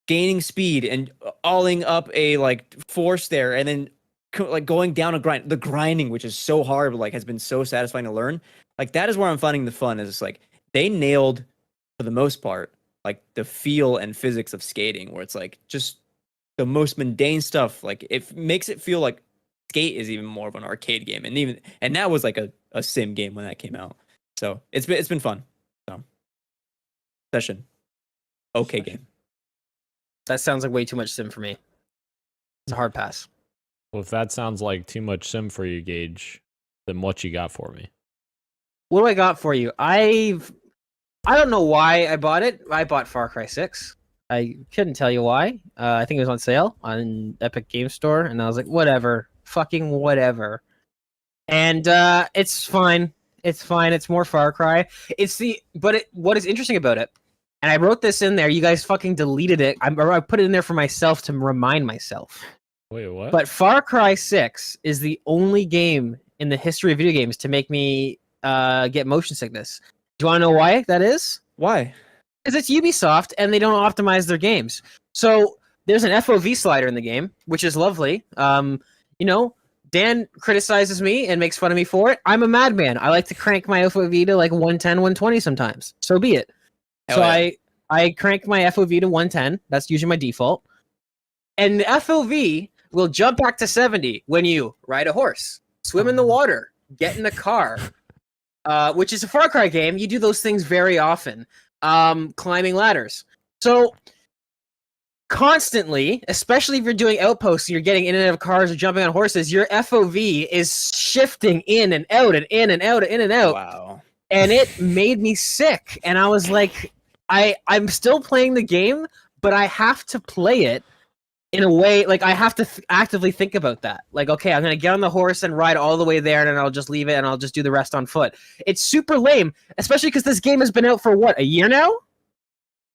gaining speed and ollieing up a like force there, and then like going down a grind. The grinding, which is so hard, but like has been so satisfying to learn. Like that is where I'm finding the fun. Is it's like they nailed for the most part like the feel and physics of skating, where it's like just the most mundane stuff. Like it makes it feel like Skate is even more of an arcade game, and that was like a sim game when that came out. So it's been fun. So session, okay game. That sounds like way too much sim for me. It's a hard pass. Well, if that sounds like too much sim for you, Gage, then what you got for me? What do I got for you? I don't know why I bought it. I bought Far Cry 6. I couldn't tell you why. I think it was on sale on Epic Game Store, and I was like, whatever. Fucking whatever. And it's fine. It's fine. It's more Far Cry. What is interesting about it, and I wrote this in there, you guys fucking deleted it. I put it in there for myself to remind myself. Wait, what? But Far Cry 6 is the only game in the history of video games to make me get motion sickness. Do you want to know why that is? Why? Because it's Ubisoft and they don't optimize their games. So there's an FOV slider in the game, which is lovely. Dan criticizes me and makes fun of me for it. I'm a madman. I like to crank my FOV to like 110, 120 sometimes. So be it. Hell so yeah. I crank my FOV to 110. That's usually my default. And the FOV will jump back to 70 when you ride a horse, swim in the water, get in a car, which is a Far Cry game. You do those things very often. Climbing ladders. So constantly, especially if you're doing outposts and you're getting in and out of cars or jumping on horses, your FOV is shifting in and out and in and out and in and out. Wow. And it made me sick. And I was like, I'm still playing the game, but I have to play it in a way, like I have to actively think about that. Like, okay, I'm going to get on the horse and ride all the way there, and then I'll just leave it and I'll just do the rest on foot. It's super lame, especially because this game has been out for what, a year now?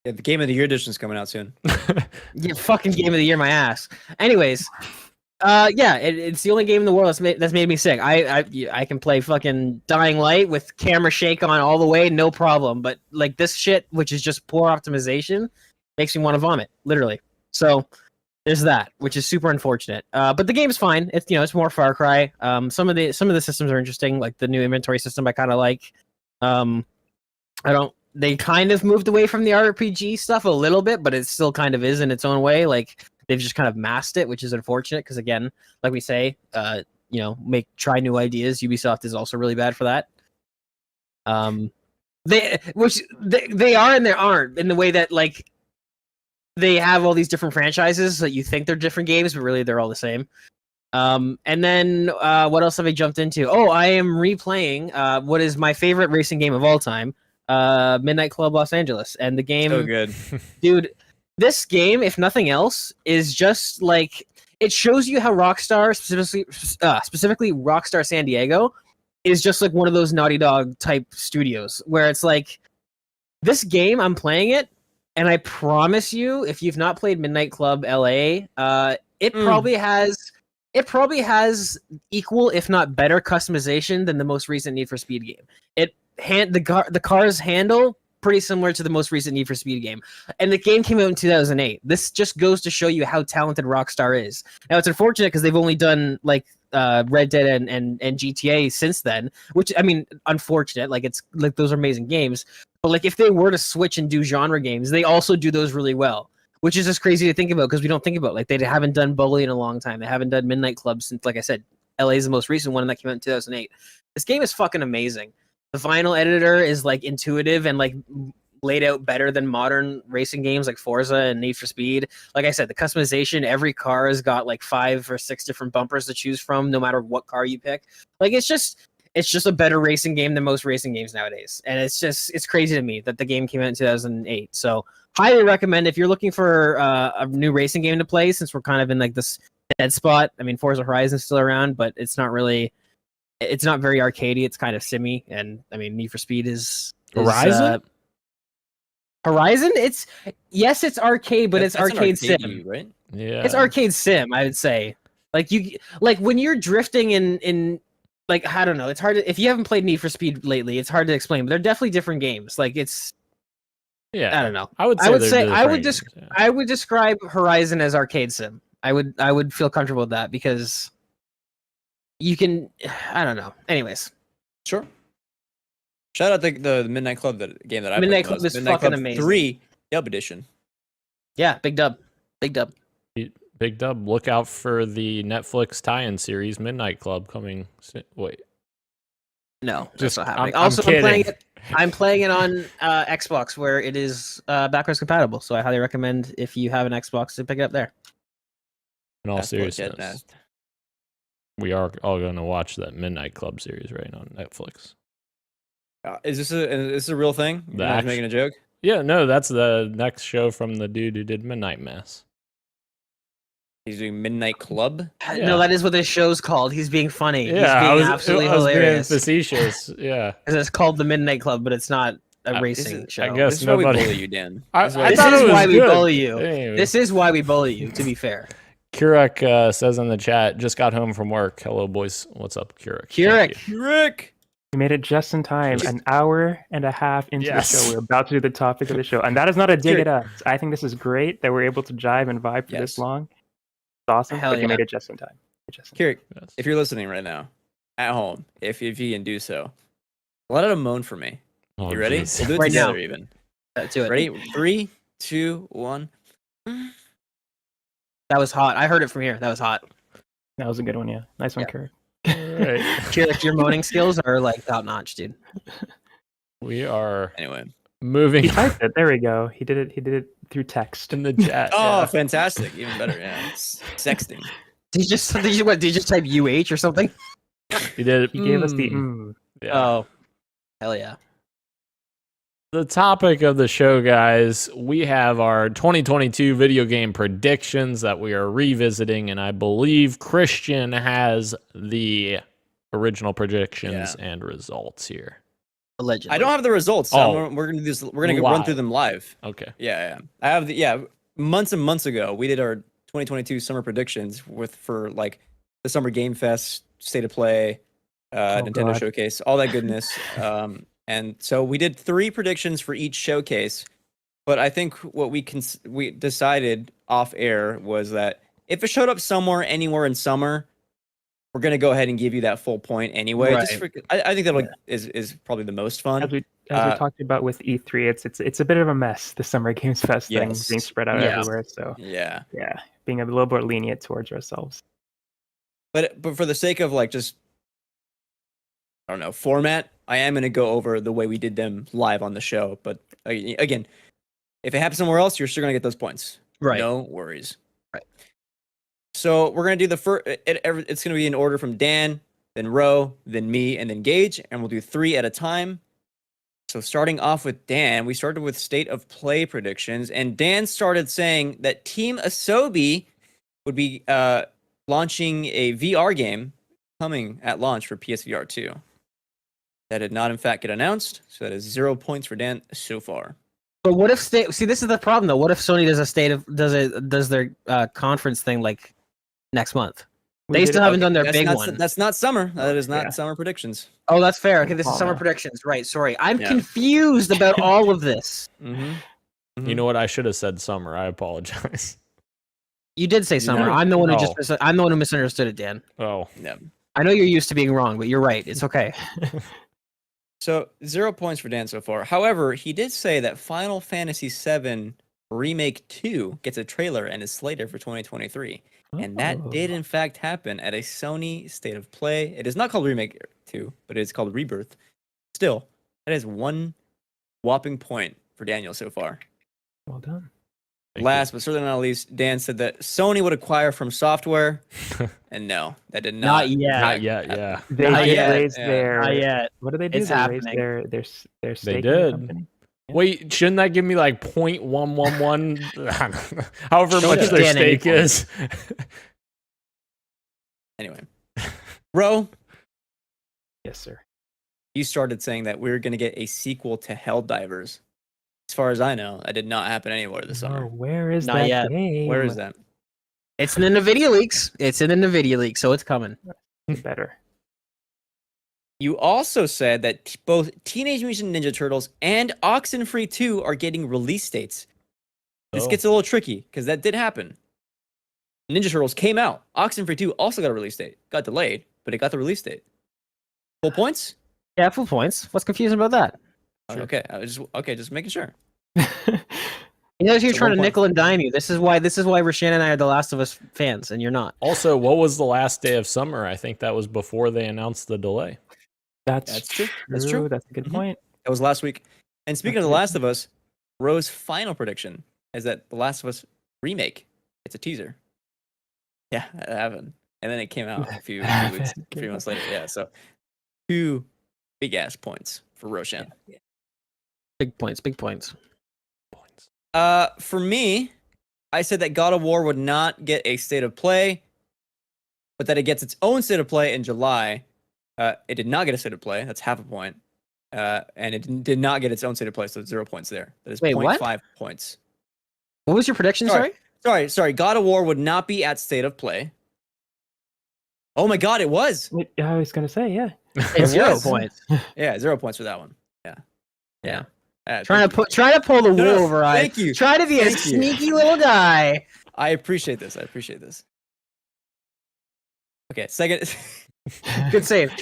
Yeah, the Game of the Year edition is coming out soon. Yeah, fucking Game of the Year, my ass. Anyways, it's the only game in the world that's made me sick. I can play fucking Dying Light with camera shake on all the way, no problem. But like this shit, which is just poor optimization, makes me want to vomit, literally. So there's that, which is super unfortunate. But the game's fine. It's more Far Cry. Some of the systems are interesting, like the new inventory system I kind of like. They kind of moved away from the RPG stuff a little bit, but it still kind of is in its own way. Like they've just kind of masked it, which is unfortunate because again, like we say, try new ideas. Ubisoft is also really bad for that. They are and they aren't, in the way that like they have all these different franchises that you think they're different games, but really they're all the same. And then what else have I jumped into? Oh, I am replaying what is my favorite racing game of all time, Midnight Club Los Angeles. And the game, So good. dude, this game, if nothing else, is just like, it shows you how Rockstar, specifically Rockstar San Diego, is just like one of those Naughty Dog type studios where it's like, this game, I'm playing it, and I promise you, if you've not played Midnight Club LA, it probably has equal, if not better, customization than the most recent Need for Speed game. The cars handle pretty similar to the most recent Need for Speed game, and the game came out in 2008. This just goes to show you how talented Rockstar is. Now it's unfortunate because they've only done like Red Dead and GTA since then, which I mean, unfortunate. Like it's like those are amazing games, but like if they were to switch and do genre games, they also do those really well. Which is just crazy to think about because we don't think about, like, they haven't done Bully in a long time. They haven't done Midnight Club since, like I said, LA is the most recent one, and that came out in 2008. This game is fucking amazing. The vinyl editor is like intuitive and like laid out better than modern racing games like Forza and Need for Speed. Like I said, the customization, every car has got like 5 or 6 different bumpers to choose from, no matter what car you pick. Like it's just a better racing game than most racing games nowadays. And it's crazy to me that the game came out in 2008. So highly recommend if you're looking for a new racing game to play, since we're kind of in like this dead spot. I mean, Forza Horizon's still around, but it's not very arcadey. It's kind of simmy. And I mean, Need for Speed is Horizon? Horizon, it's arcade, but it's That's an arcade sim. view, right? Yeah. It's arcade sim, I would say. Like when you're drifting in like I don't know, it's hard to, if you haven't played Need for Speed lately, it's hard to explain, but they're definitely different games. Like it's Yeah. I don't know. I would say I would describe Horizon as arcade sim. I would feel comfortable with that because you can I don't know. Anyways. Sure. Shout out the Midnight Club game that I Midnight played. Club is Midnight fucking Club amazing. 3 Dub Edition. Yeah, big dub. Big dub. Big dub. Look out for the Netflix tie-in series Midnight Club coming. Wait. No, Just that's not happening. I'm kidding. I'm playing it on Xbox where it is backwards compatible. So I highly recommend if you have an Xbox to pick it up there. In all That's legit, seriousness, Nast. we are all going to watch that Midnight Club series right on Netflix. Is this a real thing? You're not act- making a joke? Yeah, no, that's the next show from the dude who did Midnight Mass. He's doing Midnight Club? Yeah. No, that is what this show's called. He's being funny. Yeah, He's being absolutely I was hilarious. being facetious. Yeah. Because it's called the Midnight Club, but it's not a racing is- show. I guess This is why we nobody. bully you, Dan. I This is why This thought is it was why we good. bully you. Anyway. This is why we bully you, to be fair. Kurek says in the chat, just got home from work. Hello, boys. What's up, Kurek? Thank you. Rick! We made it just in time, an hour and a half into Yes. the show. We're about to do the topic of the show. And that is not a dig Sure. at us. I think this is great that we're able to jive and vibe for Yes. this long. It's awesome, Hell but you yeah. made it just in time. Kirik, Yes. if you're listening right now, at home, if you can do so, let out a moan for me. Oh, You ready? geez. We'll do it Right now. together even. To it. Ready? 3, 2, 1. That was hot. I heard it from here. That was hot. That was a good one, yeah. Nice one, Yeah. Kurt. Right. Kirik, your moaning skills are like top notch, dude. We are Anyway. moving He typed it. There we go. He did it through text. in the chat. Oh, yeah. fantastic. Even better. Yeah. It's sexting. Did you just type UH or something? He did. He gave us the Yeah. Oh, hell yeah. The topic of the show, guys, we have our 2022 video game predictions that we are revisiting, and I believe Christian has the original predictions and results here. Allegedly. I don't have the results. So Oh. we're gonna do this. We're gonna Live. run through them live. Okay. Yeah. I have months and months ago, we did our 2022 summer predictions for like the Summer Game Fest, State of Play, Nintendo God. Showcase, all that goodness. And so we did 3 predictions for each showcase. But I think what we decided off air was that if it showed up anywhere in summer, we're gonna go ahead and give you that full point anyway. Right. I think that is probably the most fun. As we talked about with E3, it's a bit of a mess. The Summer Games Fest thing Yes. being spread out Yeah. everywhere. So Yeah. yeah, being a little more lenient towards ourselves. But for the sake of like just I don't know format, I am gonna go over the way we did them live on the show. But again, if it happens somewhere else, you're still gonna get those points. Right. No worries. Right. So we're gonna do the first. It's gonna be in order from Dan, then Ro, then me, and then Gage, and we'll do 3 at a time. So starting off with Dan, we started with State of Play predictions, and Dan started saying that Team Asobi would be launching a VR game coming at launch for PSVR 2. That did not, in fact, get announced, so that is 0 points for Dan so far. But what if see this is the problem though. What if Sony does their conference thing like next month? We They did still it- haven't done their That's big not, one. That's not summer. That is not Yeah. summer predictions. Oh, that's fair. Okay, this is Oh, summer no. predictions. Right. Sorry. I'm Yeah. confused about all of this. Mm-hmm. You know what? I should have said summer. I apologize. You did say summer. No. I'm the one who Oh. I'm the one who misunderstood it, Dan. Oh. Yeah. I know you're used to being wrong, but you're right. It's okay. So 0 points for Dan so far. However, he did say that Final Fantasy VII Remake 2 gets a trailer and is slated for 2023. And that did, in fact, happen at a Sony State of Play. It is not called Remake 2, but it is called Rebirth. Still, that is 1 whopping point for Daniel so far. Well done. Thank Last but certainly not least, Dan said that Sony would acquire From Software. And no, that did not. Not yet. Not yet. Yeah. They Not did yet, raise yeah. their. Not yet. What did they do? It's They raised happening. their stake They in the did. company? Yeah. Wait, shouldn't that give me like 0.111? However Don't much give their Dan any stake is. Anyway. Ro, Yes, sir. you started saying that we're going to get a sequel to Helldivers. As far as I know, that did not happen anywhere this Oh, summer. where is Not that yet. game? Where is that? It's in the NVIDIA leaks. It's in the NVIDIA leak, so it's coming. Better. You also said that both Teenage Mutant Ninja Turtles and Oxenfree 2 are getting release dates. This gets a little tricky because that did happen. Ninja Turtles came out. Oxenfree 2 also got a release date. Got delayed, but it got the release date. Full points? Yeah, full points. What's confusing about that? Okay, just making sure. You guys, you're So trying to 1 point. nickel and dime you. This is why Rashan and I are the Last of Us fans, and you're not. Also, what was the last day of summer? I think that was before they announced the delay. That's true. true. That's true. That's a good Mhm. point. That was last week. And speaking of The Last of Us, Rose's final prediction is that The Last of Us remake, it's a teaser. Yeah, that happened. And then it came out a few months later. Yeah, so 2 big-ass points for Roshan. Big points. Big points. For me, I said that God of War would not get a state of play, but that it gets its own state of play in July. It did not get a state of play. That's half a point. And it did not get its own state of play, so it's 0 points there. That is Wait, what? 0.5 points. What was your prediction? Sorry. Sorry. God of War would not be at state of play. Oh my god, it was. I was gonna say, yeah. It's 0 was. points. Yeah, 0 points for that one. Yeah. Trying to pull the wool No, over eyes. thank you. Try to be a Thank you. sneaky little guy. I appreciate this. Okay, second. Good save.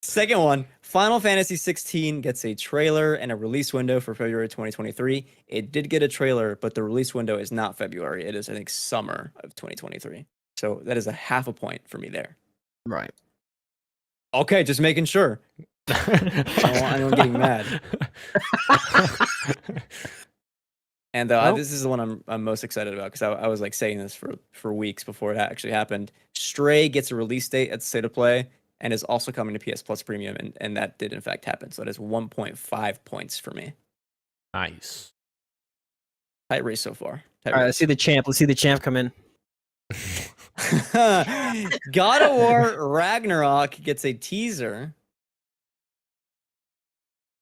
Second one, Final Fantasy 16 gets a trailer and a release window for February 2023. It did get a trailer, but the release window is not February. It is, I think, summer of 2023. So that is a half a point for me there. Right. Okay, just making sure. I don't want anyone getting mad. And this is the one I'm most excited about because I was like saying this for weeks before it actually happened. Stray gets a release date at State of Play and is also coming to PS Plus Premium, and that did in fact happen. So that is 1.5 points for me. Nice. Tight race so far. All right, let's see the champ. Let's see the champ come in. God of War Ragnarok gets a teaser.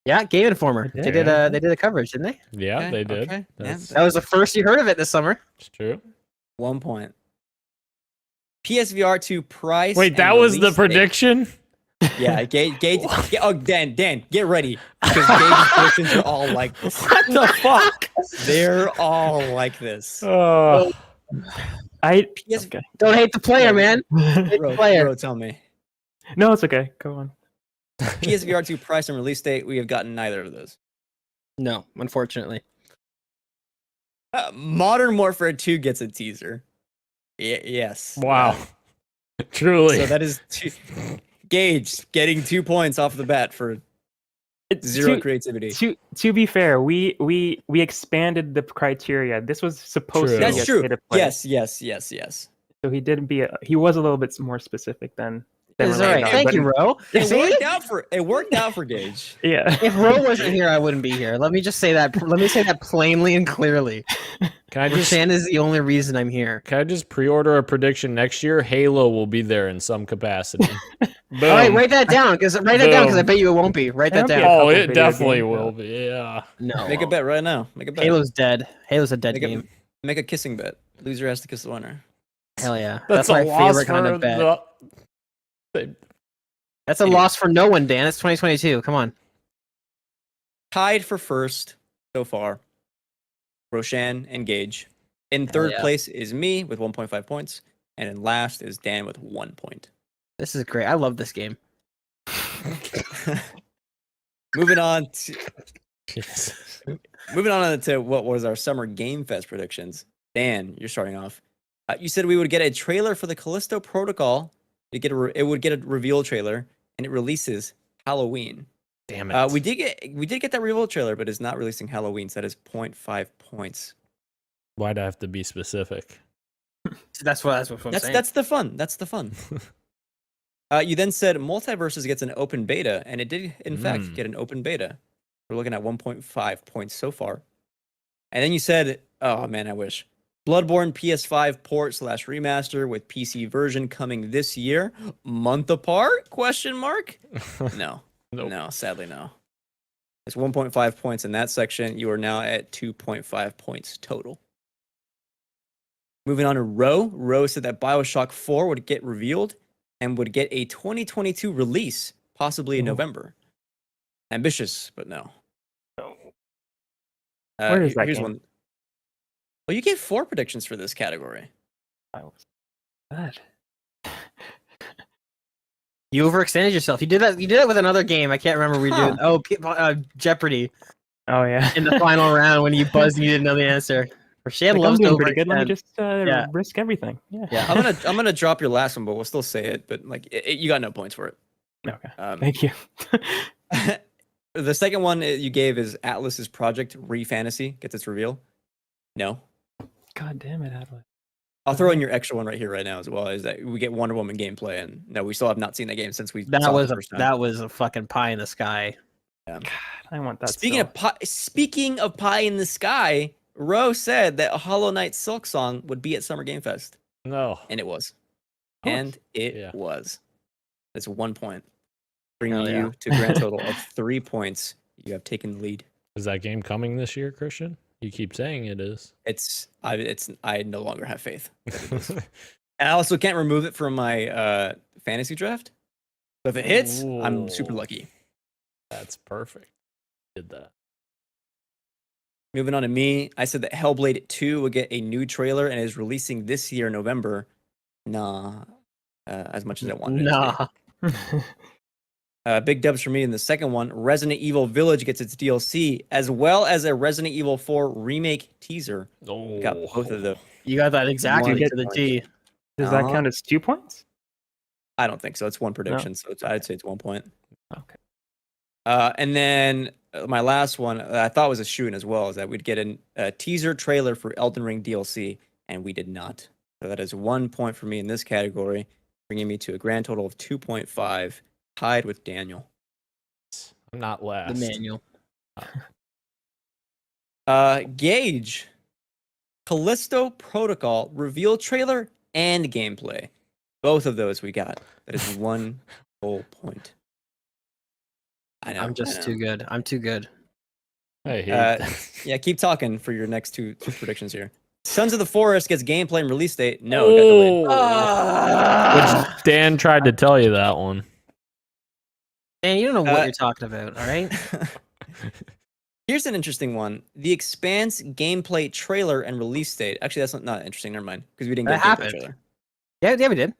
Yeah, Game Informer. Yeah. They did a coverage, didn't they? Yeah, Okay, they did. okay. That's That was the first you heard of it this summer. it's true. 1 point. PSVR 2 price. Wait, and that was the release date. prediction? Yeah, Gage. Dan, get ready because Gage's predictions are all like this. What the fuck? They're all like this. Oh. PS, Okay. Don't hate the player, man. Hate the bro, player. tell me. No, it's okay. Go on. PSVR 2 price and release date. We have gotten neither of those. No, unfortunately. Modern Warfare 2 gets a teaser. Yes. Wow. Truly. So that is Gage getting 2 points off the bat for zero creativity. To be fair, we expanded the criteria. This was supposed True. to be That's a true. state of play. Yes. So he was a little bit more specific than It's all right. Ragnarok, Thank but- you, Ro. It worked out for Gage. Yeah. If Ro wasn't here, I wouldn't be here. Let me say that plainly and clearly. Can I just Rashan is the only reason I'm here. pre-order a prediction next year? Halo will be there in some capacity. Boom. All right, write that down because I bet you it won't be. Write that There'll be down. a Oh, couple it video definitely games, will be. Yeah. No, Make a bet right now. Make a bet. Halo's dead. Halo's a dead Make game. make a kissing bet. Loser has to kiss the winner. Hell yeah, That's my a loss favorite kind for of bet. the- That's a loss for no one, Dan. It's 2022. Come on. Tied for first so far. Roshan and Gage. In third yeah. place is me with 1.5 points, and in last is Dan with 1 point. This is great. I love this game. Moving on to what was our summer Game Fest predictions. Dan, you're starting off. You said we would get a trailer for the Callisto Protocol. It would get a reveal trailer, and it releases Halloween. Damn it. We did get that reveal trailer, but it's not releasing Halloween, so that is 0.5 points. Why'd I have to be specific? That's what I'm saying. That's the fun. That's the fun. You then said Multiverses gets an open beta, and it did in fact get an open beta. We're looking at 1.5 points so far. And then you said, oh man, I wish. Bloodborne PS5 port / remaster with PC version coming this year. Month apart? Question mark? No. Nope. No, sadly no. It's 1.5 points in that section. You are now at 2.5 points total. Moving on to Ro. Ro said that Bioshock 4 would get revealed and would get a 2022 release, possibly in November. Ambitious, but no. Where is that here's game? one. Well, you gave 4 predictions for this category. I was bad. You overextended yourself. You did that. You did it with another game. I can't remember what we did. Oh, Jeopardy Oh yeah. in the final round when you buzzed and you didn't know the answer. Rashan Like, loves I'm to doing pretty good. Let me overextend. just risk everything. Yeah. Yeah. I'm gonna drop your last one, but we'll still say it. But like, you got no points for it. Okay. Thank you. The second one you gave is Atlas's Project Fantasy gets its reveal. No. God damn it, Atlas. I'll throw in your extra one right here, right now, as well. Is that we get Wonder Woman gameplay, and no, we still have not seen that game since we That saw it was the first time. that was a fucking pie in the sky. God, I want that. Speaking of pie in the sky, Ro said that a Hollow Knight Silk Song would be at Summer Game Fest, No. and it was. Oh, And it yeah. was. That's 1 point, bringing Hell you yeah. to a grand total of 3 points. You have taken the lead. Is that game coming this year, Christian? You keep saying it is. I no longer have faith. I also can't remove it from my fantasy draft. So if it hits, I'm super Ooh. lucky. That's perfect. Did that. Moving on to me, I said that Hellblade 2 will get a new trailer and is releasing this year, November. Nah, as much as I wanted it to be. Nah. Big dubs for me in the second one. Resident Evil Village gets its DLC, as well as a Resident Evil 4 remake teaser. Oh, Got both of them. You got that exactly Wanted to the T. Does that count as 2 points? I don't think so. It's one prediction, so I'd say it's 1 point. Okay. And then my last one, I thought was a shoe-in as well, is that we'd get a teaser trailer for Elden Ring DLC, and we did not. So that is 1 point for me in this category, bringing me to a grand total of 2.5, tied with Daniel. I'm not last. The manual. Gage, Callisto Protocol reveal trailer and gameplay. Both of those we got. That is 1 whole point. I know. I'm just too good. I'm too good. I hate that. Yeah, keep talking for your next two predictions here. Sons of the Forest gets gameplay and release date. No, it got delayed. Ah. Which Dan tried to tell you that one. Man, you don't know what you're talking about, all right? Here's an interesting one. The Expanse gameplay trailer and release date. Actually, that's not interesting. Never mind, because we didn't get a gameplay happened. trailer. Yeah, we did.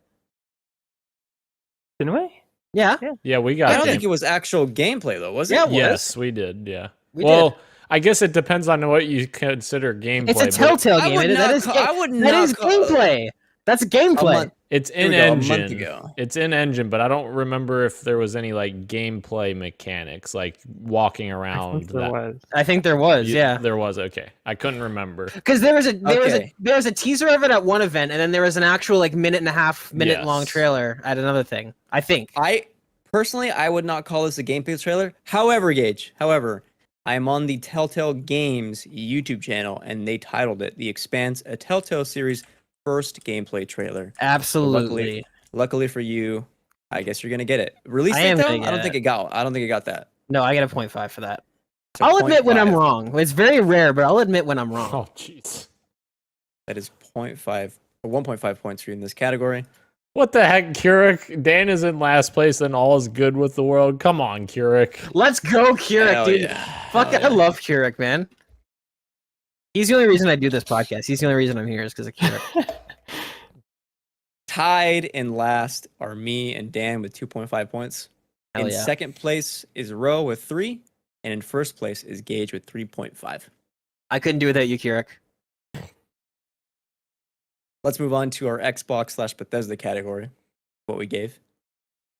Didn't we? Yeah. Yeah, we got I don't it. think it was actual gameplay though, was it? Yeah, it was. Yes, we did. Yeah. We well, did. I guess it depends on what you consider gameplay. It's a but Telltale I game. would That not is, ca- I would that not is call- gameplay. That's gameplay. It's Here in we go, a month engine. ago. It's in engine, but I don't remember if there was any like gameplay mechanics, like walking I around. think there that. was. I think there was, yeah. There was. Okay, I couldn't remember. Because there was Okay. a teaser of it at one event, and then there was an actual like minute long Yes. trailer at another thing. I think. I personally, I would not call this a gameplay trailer. However, Gage, I am on the Telltale Games YouTube channel, and they titled it "The Expanse: A Telltale Series First Gameplay Trailer." Absolutely. Luckily for you, I guess you're gonna get it. Release I date am though? gonna I get don't it. think it got. I don't think it got that. No, I get a 0.5 for that. So I'll admit when I'm 0.5. wrong. It's very rare, but I'll admit when I'm wrong. Oh, jeez. That is 0.5 or 1.5 points for you in this category. What the heck, Keurig? Dan is in last place, and all is good with the world. Come on, Keurig. Let's go, Keurig, Hell dude. yeah. Fuck, Hell I yeah. love Keurig, man. He's the only reason I do this podcast. He's the only reason I'm here is because of Keurig. Tied in last are me and Dan with 2.5 points. Hell In yeah. second place is Ro with 3, and in first place is Gage with 3.5. I couldn't do without you, Keurig. Let's move on to our Xbox/Bethesda category. What we gave.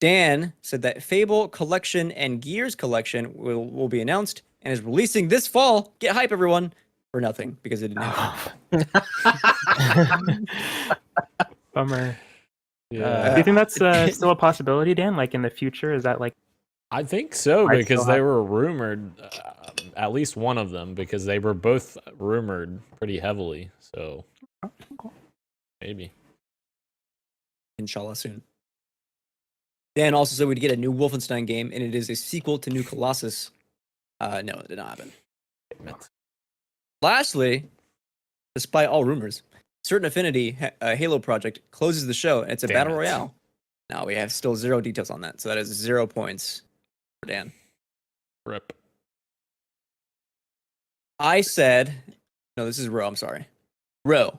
Dan said that Fable Collection and Gears Collection will be announced and is releasing this fall. Get hype, everyone! For nothing, because it didn't happen. Bummer. Yeah. Do you think that's still a possibility, Dan? Like in the future, is that like I think so, I because still they were rumored, at least one of them, because they were both rumored pretty heavily. So maybe. Inshallah soon. Dan also said we'd get a new Wolfenstein game, and it is a sequel to New Colossus. No, it did not happen. Lastly, despite all rumors, Certain Affinity Halo project closes the show, and it's a battle royale. Now we have still 0 details on that, so that is 0 points for Dan. Rip. I said, no, this is Ro. I'm sorry, Ro.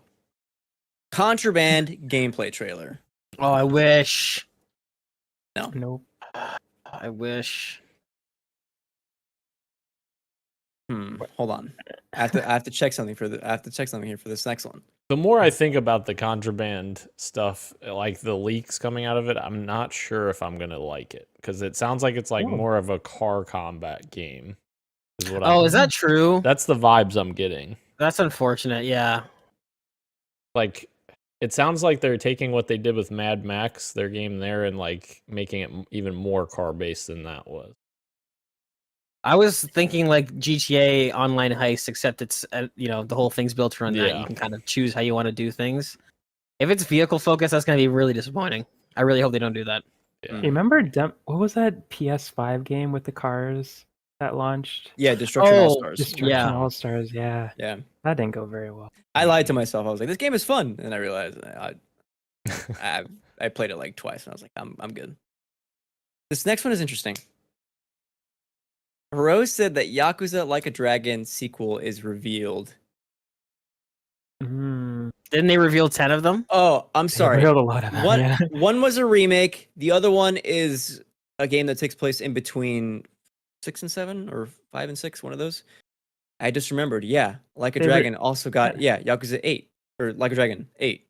Contraband gameplay trailer. Oh, I wish. No. Nope. I wish. Hold on. I have to check something here for this next one. The more I think about the contraband stuff, like the leaks coming out of it, I'm not sure if I'm gonna like it because it sounds like it's like more of a car combat game. Is that true? That's the vibes I'm getting. That's unfortunate. Yeah. Like, it sounds like they're taking what they did with Mad Max, their game there, and like making it even more car based than that was. I was thinking like GTA Online Heist, except it's the whole thing's built around that. You can kind of choose how you want to do things. If it's vehicle focused, that's going to be really disappointing. I really hope they don't do that. Yeah. You remember what was that PS5 game with the cars that launched? Yeah, Destruction All Stars. Destruction All Stars. Yeah. Yeah. That didn't go very well. I lied to myself. I was like, this game is fun, and I realized I played it like twice, and I was like, I'm good. This next one is interesting. Rose said that Yakuza Like a Dragon sequel is revealed. Didn't they reveal 10 of them? Oh, I'm sorry. They revealed a lot of them. One was a remake. The other one is a game that takes place in between 6 and 7 or 5 and 6, one of those. I just remembered. Yeah, Like a Dragon also got Yakuza 8 or Like a Dragon 8.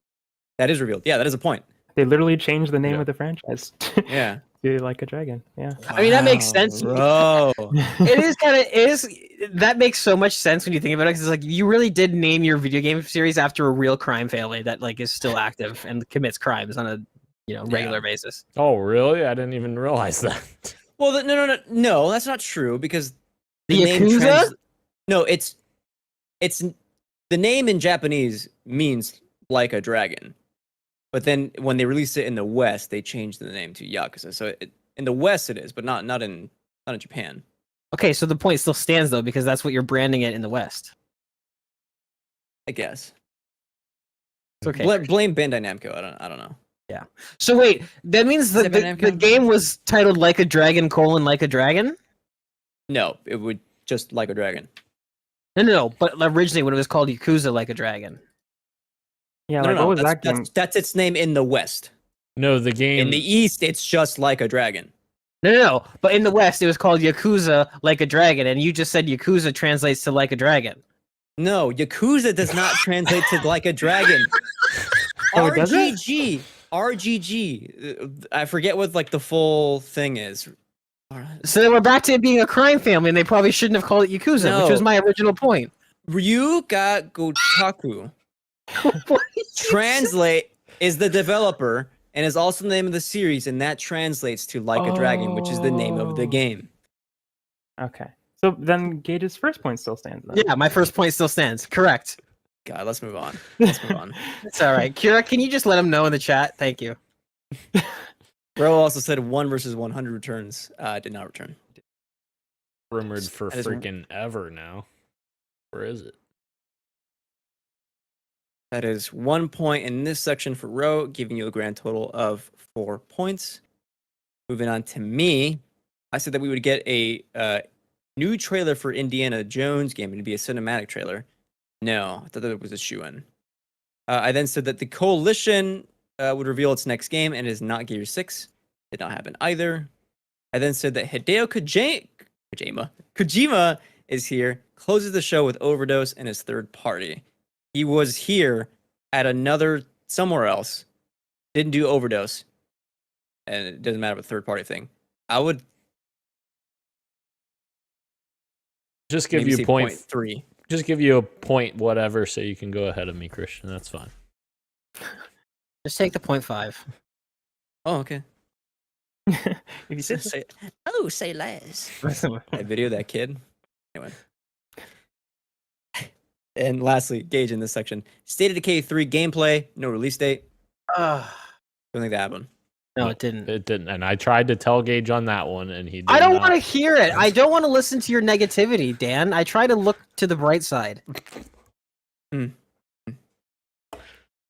That is revealed. Yeah, that is a point. They literally changed the name of the franchise. Yeah. Like a Dragon. Yeah. I mean, that makes sense. Bro. That makes so much sense when you think about it, because it's like you really did name your video game series after a real crime family that like is still active and commits crimes on a regular basis. Oh, really? I didn't even realize that. Well, no, that's not true, because the Yakuza? No, it's the name in Japanese means like a dragon. But then when they released it in the West, they changed the name to Yakuza. So in the West it is, but not in Japan. Okay, so the point still stands though, because that's what you're branding it in the West. I guess. It's okay. Blame Bandai Namco. I don't know. Yeah. So wait, that means that the game was titled Like a Dragon: Like a Dragon? No, it would just Like a Dragon. No. But originally when it was called Yakuza Like a Dragon. Yeah, what was that game? That's its name in the West. No, the game in the East, it's just Like a Dragon. No. But in the West, it was called Yakuza Like a Dragon, and you just said Yakuza translates to Like a Dragon. No, Yakuza does not translate to Like a Dragon. RGG. I forget what like the full thing is. So then we're back to it being a crime family, and they probably shouldn't have called it Yakuza, which was my original point. Ryuga Gotaku. Translate is the developer and is also the name of the series, and that translates to Like a Dragon, which is the name of the game. Okay. So then Gage's first point still stands then. Yeah, my first point still stands. Correct. God, let's move on. It's all right. Kira, can you just let him know in the chat? Thank you. Bro also said 1 versus 100 returns. Did not return. Rumored for freaking ever now. Where is it? That is 1 point in this section for Ro, giving you a grand total of 4 points. Moving on to me, I said that we would get a new trailer for Indiana Jones game. It'd be a cinematic trailer. No, I thought that it was a shoo-in. I then said that the Coalition would reveal its next game, and it is not Gear 6. Did not happen either. I then said that Hideo Kojima is here, closes the show with Overdose and his third party. He was here at somewhere else, didn't do Overdose, and it doesn't matter about the third party thing. I would just give you point 3. Just give you a point whatever, so you can go ahead of me, Christian. That's fine. Just take the 0.5. Oh, okay. If you say say less. I video that kid. Anyway. And lastly, Gage in this section. State of Decay 3 gameplay, no release date. Don't think that happened. No, it didn't. It didn't. And I tried to tell Gage on that one, and he did I don't not. want to hear it. I don't want to listen to your negativity, Dan. I try to look to the bright side.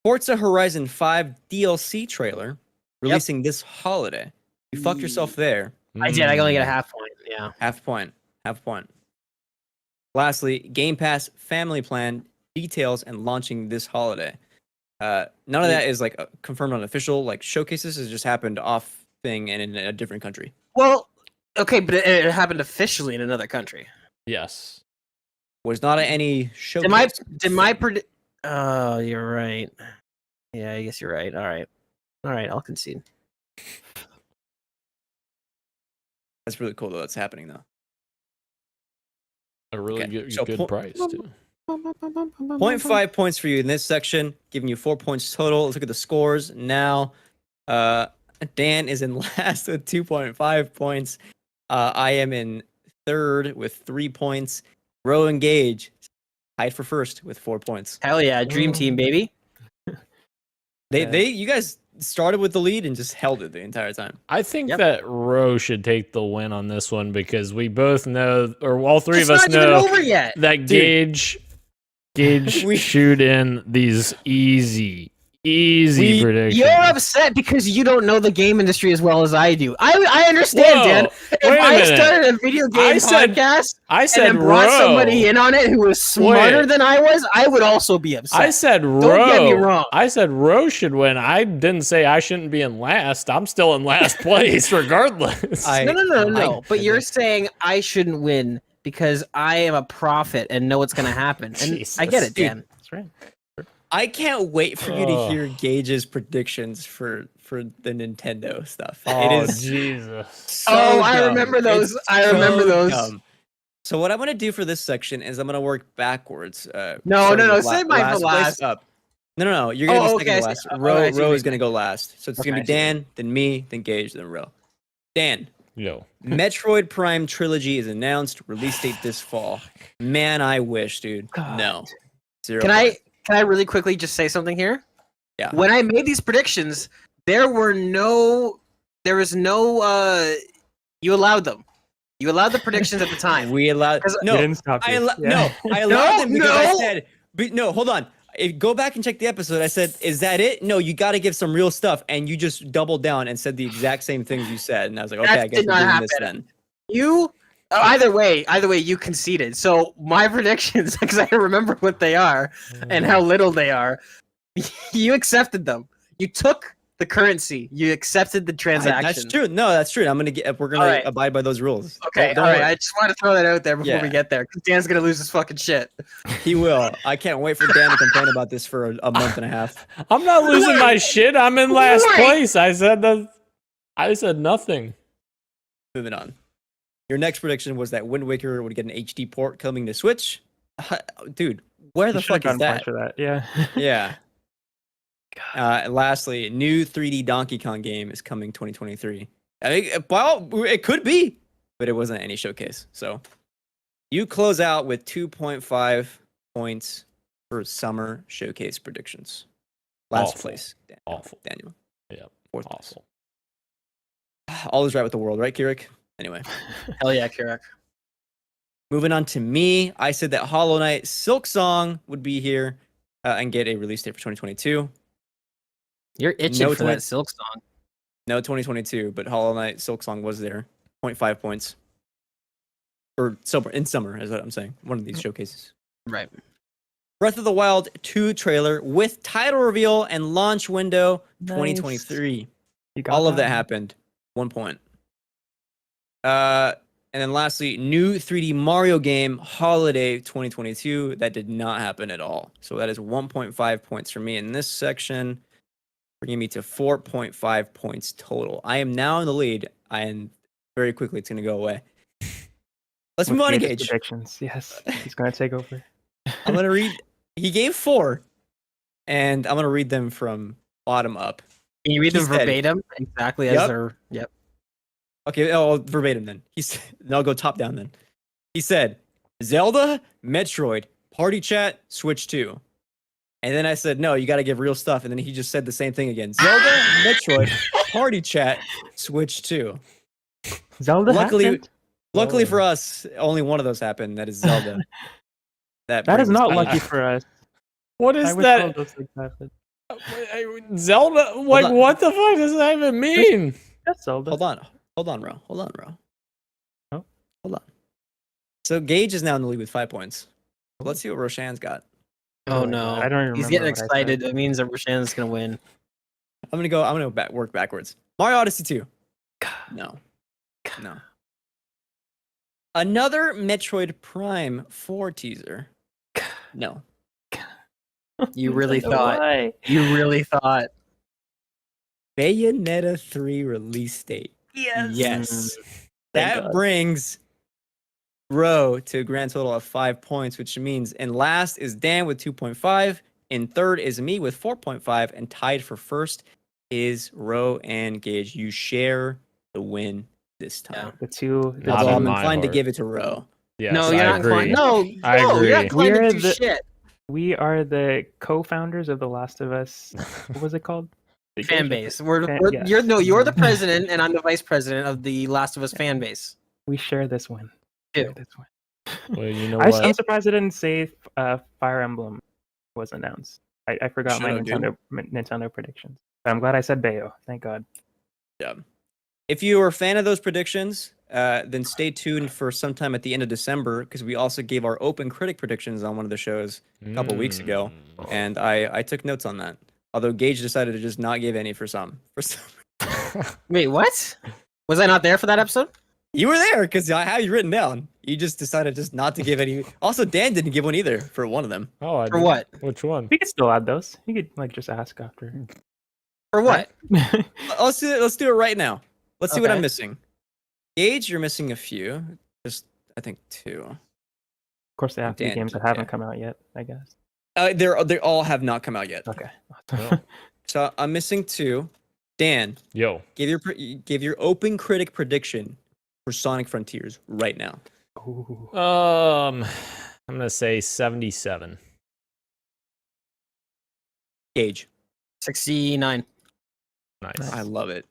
Forza Horizon 5 DLC trailer releasing this holiday. You fucked yourself there. I did. I only get a half point. Yeah. Half point. Lastly, Game Pass Family Plan details and launching this holiday. None of that is like confirmed on official like showcases. It just happened off thing and in a different country. Well, okay, but it happened officially in another country. Yes. Was not any showcase. Did my predict? Oh, you're right. Yeah, I guess you're right. All right, I'll concede. That's really cool though. That's happening though. A really Okay, good, so good price too. 0.5 points for you in this section, giving you 4 points total. Let's look at the scores now. Dan is in last with 2.5 points. I am in third with 3 points. Ro and Gage tied for first with 4 points. Hell yeah, dream team, baby. You guys started with the lead and just held it the entire time. I think that Ro should take the win on this one because we both know, or all three of us It's not know, even over yet. that Gage shoot in these easy predictions. You're upset because you don't know the game industry as well as I do. I understand, Whoa, Dan. If wait a I minute. started a video game podcast I and said then brought Ro. somebody in on it who was smarter Wait. than I was, I would also be upset. I said Ro. Don't get me wrong. I said Ro should win. I didn't say I shouldn't be in last. I'm still in last place regardless. No. But you're saying I shouldn't win because I am a prophet and know what's going to happen. And Jesus. I get it, Dan. That's right. I can't wait for you to hear Gage's predictions for the Nintendo stuff. Oh, It is Jesus. so I dumb. remember those. It's I remember so those. dumb. So what I'm gonna do for this section is I'm gonna work backwards. No. starting with Save mine for place last. up. No. You're gonna be second to I last. see. Ro I see what you is gonna go last. So it's gonna Okay, be Dan, then me, then Gage, then Ro. Dan. Yo. Metroid Prime Trilogy is announced. Release date this fall. Man, I wish, dude. God. No. 0 Can points. I really quickly just say something here? Yeah. When I made these predictions, there was no you allowed them. You allowed the predictions at the time. We allowed We no. didn't stop you. No, I allowed them because I No. said, but no, hold on. Go back and check the episode. I said, is that it? No, you got to give some real stuff. And you just doubled down and said the exact same things you said. And I was like, okay, That I guess did we're not doing this happen. then. You either way, you conceded. So my predictions, because I remember what they are and how little they are, you accepted them. You took the currency. You accepted the transaction. That's true. No, that's true. We're gonna All right. abide by those rules. Okay, Don't all right. worry. I just want to throw that out there before Yeah. we get there, because Dan's gonna lose his fucking shit. He will. I can't wait for Dan to complain about this for a month and a half. I'm not losing my shit. I'm in last Wait. place. I said nothing. Moving on. Your next prediction was that Wind Waker would get an HD port coming to Switch. Dude, where the You should've fuck is gotten that? points for that. Yeah. Yeah. And lastly, new 3D Donkey Kong game is coming 2023. I think, well, it could be, but it wasn't any showcase. So you close out with 2.5 points for summer showcase predictions. Last Awful. place, Awful. Daniel. Yep. Fourth place. Awful. All is right with the world, right, Kirik? Anyway, Hell yeah, Kirak. moving on to me. I said that Hollow Knight Silk Song would be here and get a release date for 2022. You're itching No for that Silk Song. No, 2022, but Hollow Knight Silk Song was there. 0.5 points. Or in summer, is what I'm saying. One of these showcases. Right. Breath of the Wild 2 trailer with title reveal and launch window Nice. 2023. You got All of that happened. 1 point. And then lastly, new 3D Mario game holiday 2022. That did not happen at all. So that is 1.5 points for me in this section, bringing me to 4.5 points total. I am now in the lead, and very quickly it's going to go away. Let's With move on to Gage's Gage. predictions. Yes, he's gonna take over. I'm going to read. He gave 4, and I'm going to read them from bottom up. Can you read them He said- verbatim? Exactly as Yep. they're. Yep. Okay, verbatim then. Then I'll go top down then. He said, Zelda, Metroid, Party Chat, Switch 2. And then I said, no, you got to give real stuff. And then he just said the same thing again. Zelda, Metroid, Party Chat, Switch 2. Zelda happened? Luckily for us, only one of those happened. That is Zelda. That is not lucky for us. What is that? Zelda? Like, what the fuck does that even mean? That's Zelda. Hold on, Ro. Oh. Hold on. So Gage is now in the lead with 5 points. Let's see what Roshan's got. Oh no! I don't remember. He's getting excited. It means that Roshan's gonna win. I'm gonna work backwards. Mario Odyssey 2. No. Another Metroid Prime 4 teaser. No. You really thought. You really thought. Bayonetta 3 release date. Yes. That brings Ro to a grand total of 5 points, which means in last is Dan with 2.5. In third is me with 4.5. And tied for first is Ro and Gage. You share the win this time. Yeah. Although I'm inclined to give it to Ro. Yes, no, you're not inclined. No, I agree. You're not inclined to do shit. We are the co-founders of The Last of Us. What was it called? Fan base. You're the president, and I'm the vice president of the Last of Us fan base. We share this win. Well, you know what? I'm surprised I didn't say Fire Emblem was announced. I forgot my Nintendo predictions. But I'm glad I said Bayo. Thank God. Yeah. If you are a fan of those predictions, then stay tuned for sometime at the end of December, because we also gave our open critic predictions on one of the shows a couple weeks ago, and I took notes on that. Although Gage decided to just not give any for some. Wait, what? Was I not there for that episode? You were there because I have you written down. You just decided just not to give any. Also, Dan didn't give one either for one of them. Oh, for what? Which one? We could still add those. You could just ask after. For what? Let's do it right now. Let's see what I'm missing. Gage, you're missing a few. Just I think 2. Of course, they have to be games that haven't come out yet, I guess. They all have not come out yet. Okay. So I'm missing 2. Dan, give your open critic prediction for Sonic Frontiers right now. Ooh. I'm gonna say 77. Gage. 69. Nice. I love it.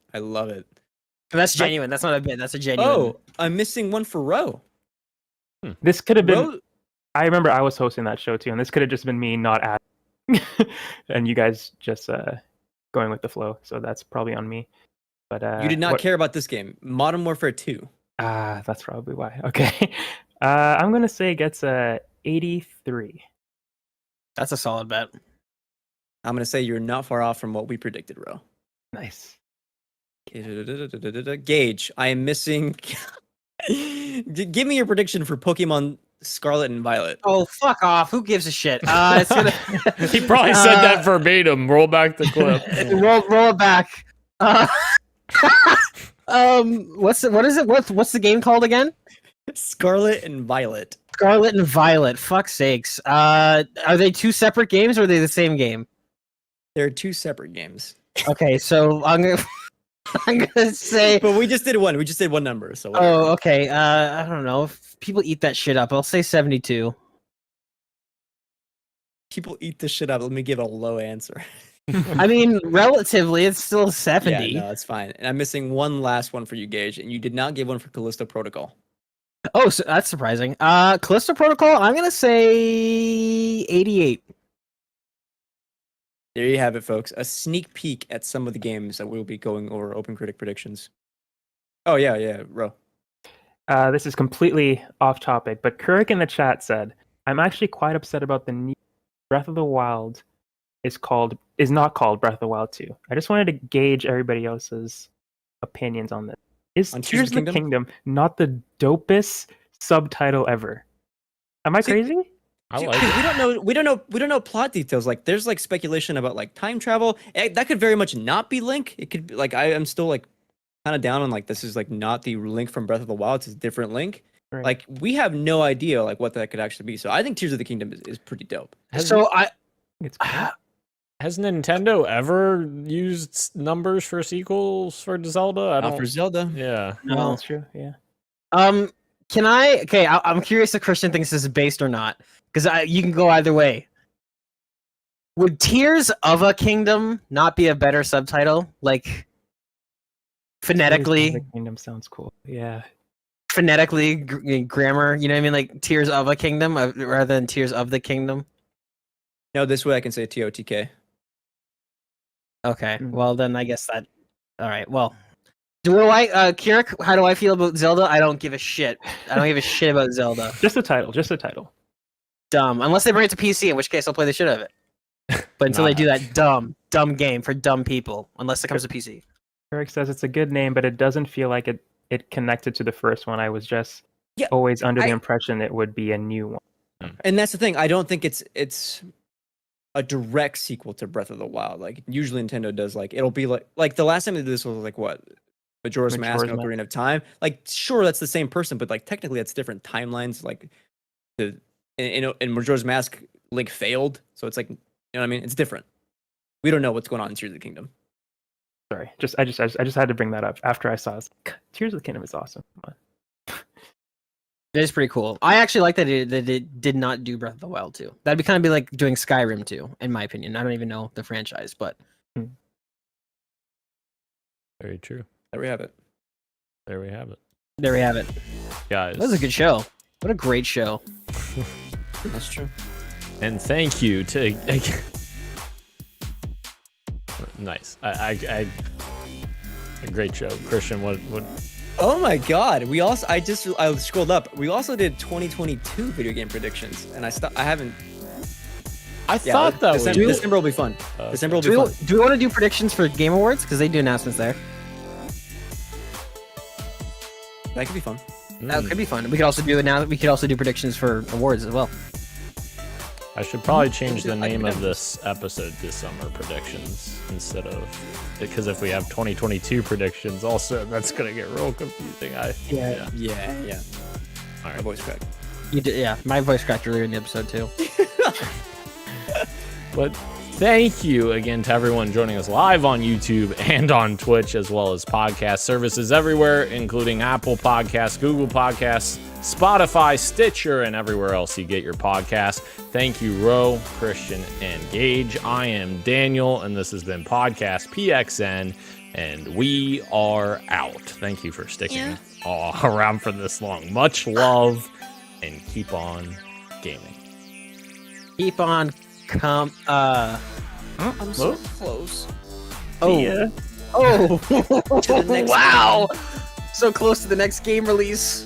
That's genuine. That's not a bit. That's a genuine. Oh, I'm missing one for Ro. This could have been. I remember I was hosting that show too, and this could have just been me not adding, and you guys just going with the flow. So that's probably on me. But you did not care about this game, Modern Warfare 2. That's probably why. Okay, I'm gonna say it gets a 83. That's a solid bet. I'm gonna say you're not far off from what we predicted, Ro. Nice. Gage, I am missing. Give me your prediction for Pokemon Scarlet and Violet. Oh, fuck off! Who gives a shit? It's gonna... He probably said that verbatim. Roll back the clip. roll it back. What's the game called again? Scarlet and Violet. Scarlet and Violet. Fuck's sakes. Are they 2 separate games or are they the same game? They're 2 separate games. Okay, so I'm gonna say. But we just did one. We just did one number. So. Whatever. Oh, okay. I don't know. If people eat that shit up, I'll say 72. People eat this shit up. Let me give a low answer. I mean, relatively, it's still 70. Yeah, no, it's fine. And I'm missing one last one for you, Gage, and you did not give one for Callisto Protocol. Oh, so that's surprising. Callisto Protocol, I'm gonna say 88. There you have it, folks. A sneak peek at some of the games that we'll be going over open critic predictions. Oh, yeah, Ro. This is completely off topic, but Kirk in the chat said, I'm actually quite upset about the new Breath of the Wild is not called Breath of the Wild 2. I just wanted to gauge everybody else's opinions on this. Is Tears of the Kingdom not the dopest subtitle ever? Am I crazy? I like it. We don't know plot details. Like there's like speculation about like time travel. That could very much not be Link. It could be like I am still like kind of down on like this is like not the Link from Breath of the Wild. It's a different Link. Right. Like we have no idea like what that could actually be. So I think Tears of the Kingdom is pretty dope. Has Nintendo ever used numbers for sequels for Zelda? Not for Zelda. Yeah. No, that's true. Yeah. Can I? Okay, I'm curious if Christian thinks this is based or not, because you can go either way. Would Tears of a Kingdom not be a better subtitle? Like phonetically, The Kingdom sounds cool. Yeah. phonetically, grammar. You know what I mean? Like Tears of a Kingdom rather than Tears of the Kingdom. No, this way I can say TOTK. Okay, well then I guess that. All right, well, Kirik, how do I feel about Zelda? I don't give a shit. I don't give a shit about Zelda. Just the title. Just the title. Dumb. Unless they bring it to PC, in which case I'll play the shit out of it. But until they do that dumb game for dumb people, unless it comes to PC. Eric says it's a good name, but it doesn't feel like it connected to the first one. I was just always under the impression it would be a new one. And that's the thing. I don't think it's a direct sequel to Breath of the Wild. Like usually Nintendo does, like it'll be like the last time they did this was like what, Majora's Mask and Ocarina of Time. Like sure, that's the same person, but like technically that's different timelines. Like in Majora's Mask, Link failed, so it's like, you know what I mean? It's different. We don't know what's going on in Tears of the Kingdom. Sorry, I just had to bring that up after I saw it. Tears of the Kingdom is awesome. It is pretty cool. I actually like that it did not do Breath of the Wild 2. That'd be kind of be like doing Skyrim 2, in my opinion. I don't even know the franchise, but Very true. There we have it. There we have it. There we have it. Guys. That was a good show. What a great show. That's true. And thank you to nice. A great show. Christian, what Oh my god. I scrolled up. We also did 2022 video game predictions, and I haven't. I thought that December will be fun. December will be fun. Do we want to do predictions for Game Awards? Because they do announcements there. That could be fun. That could be fun. We could also do predictions for awards as well. I should probably change the name of this episode to Summer Predictions instead of, because if we have 2022 predictions also, that's gonna get real confusing. Yeah. All right. My voice cracked. You did, yeah. My voice cracked earlier in the episode too. But thank you again to everyone joining us live on YouTube and on Twitch, as well as podcast services everywhere, including Apple Podcasts, Google Podcasts, Spotify, Stitcher, and everywhere else you get your podcast. Thank you, Ro, Christian, and Gage. I am Daniel, and this has been Podcast PXN, and we are out. Thank you for sticking around for this long. Much love, and keep on gaming. Keep on I'm so close. Oh. Yeah. Oh. To the next wow. So close to the next game release.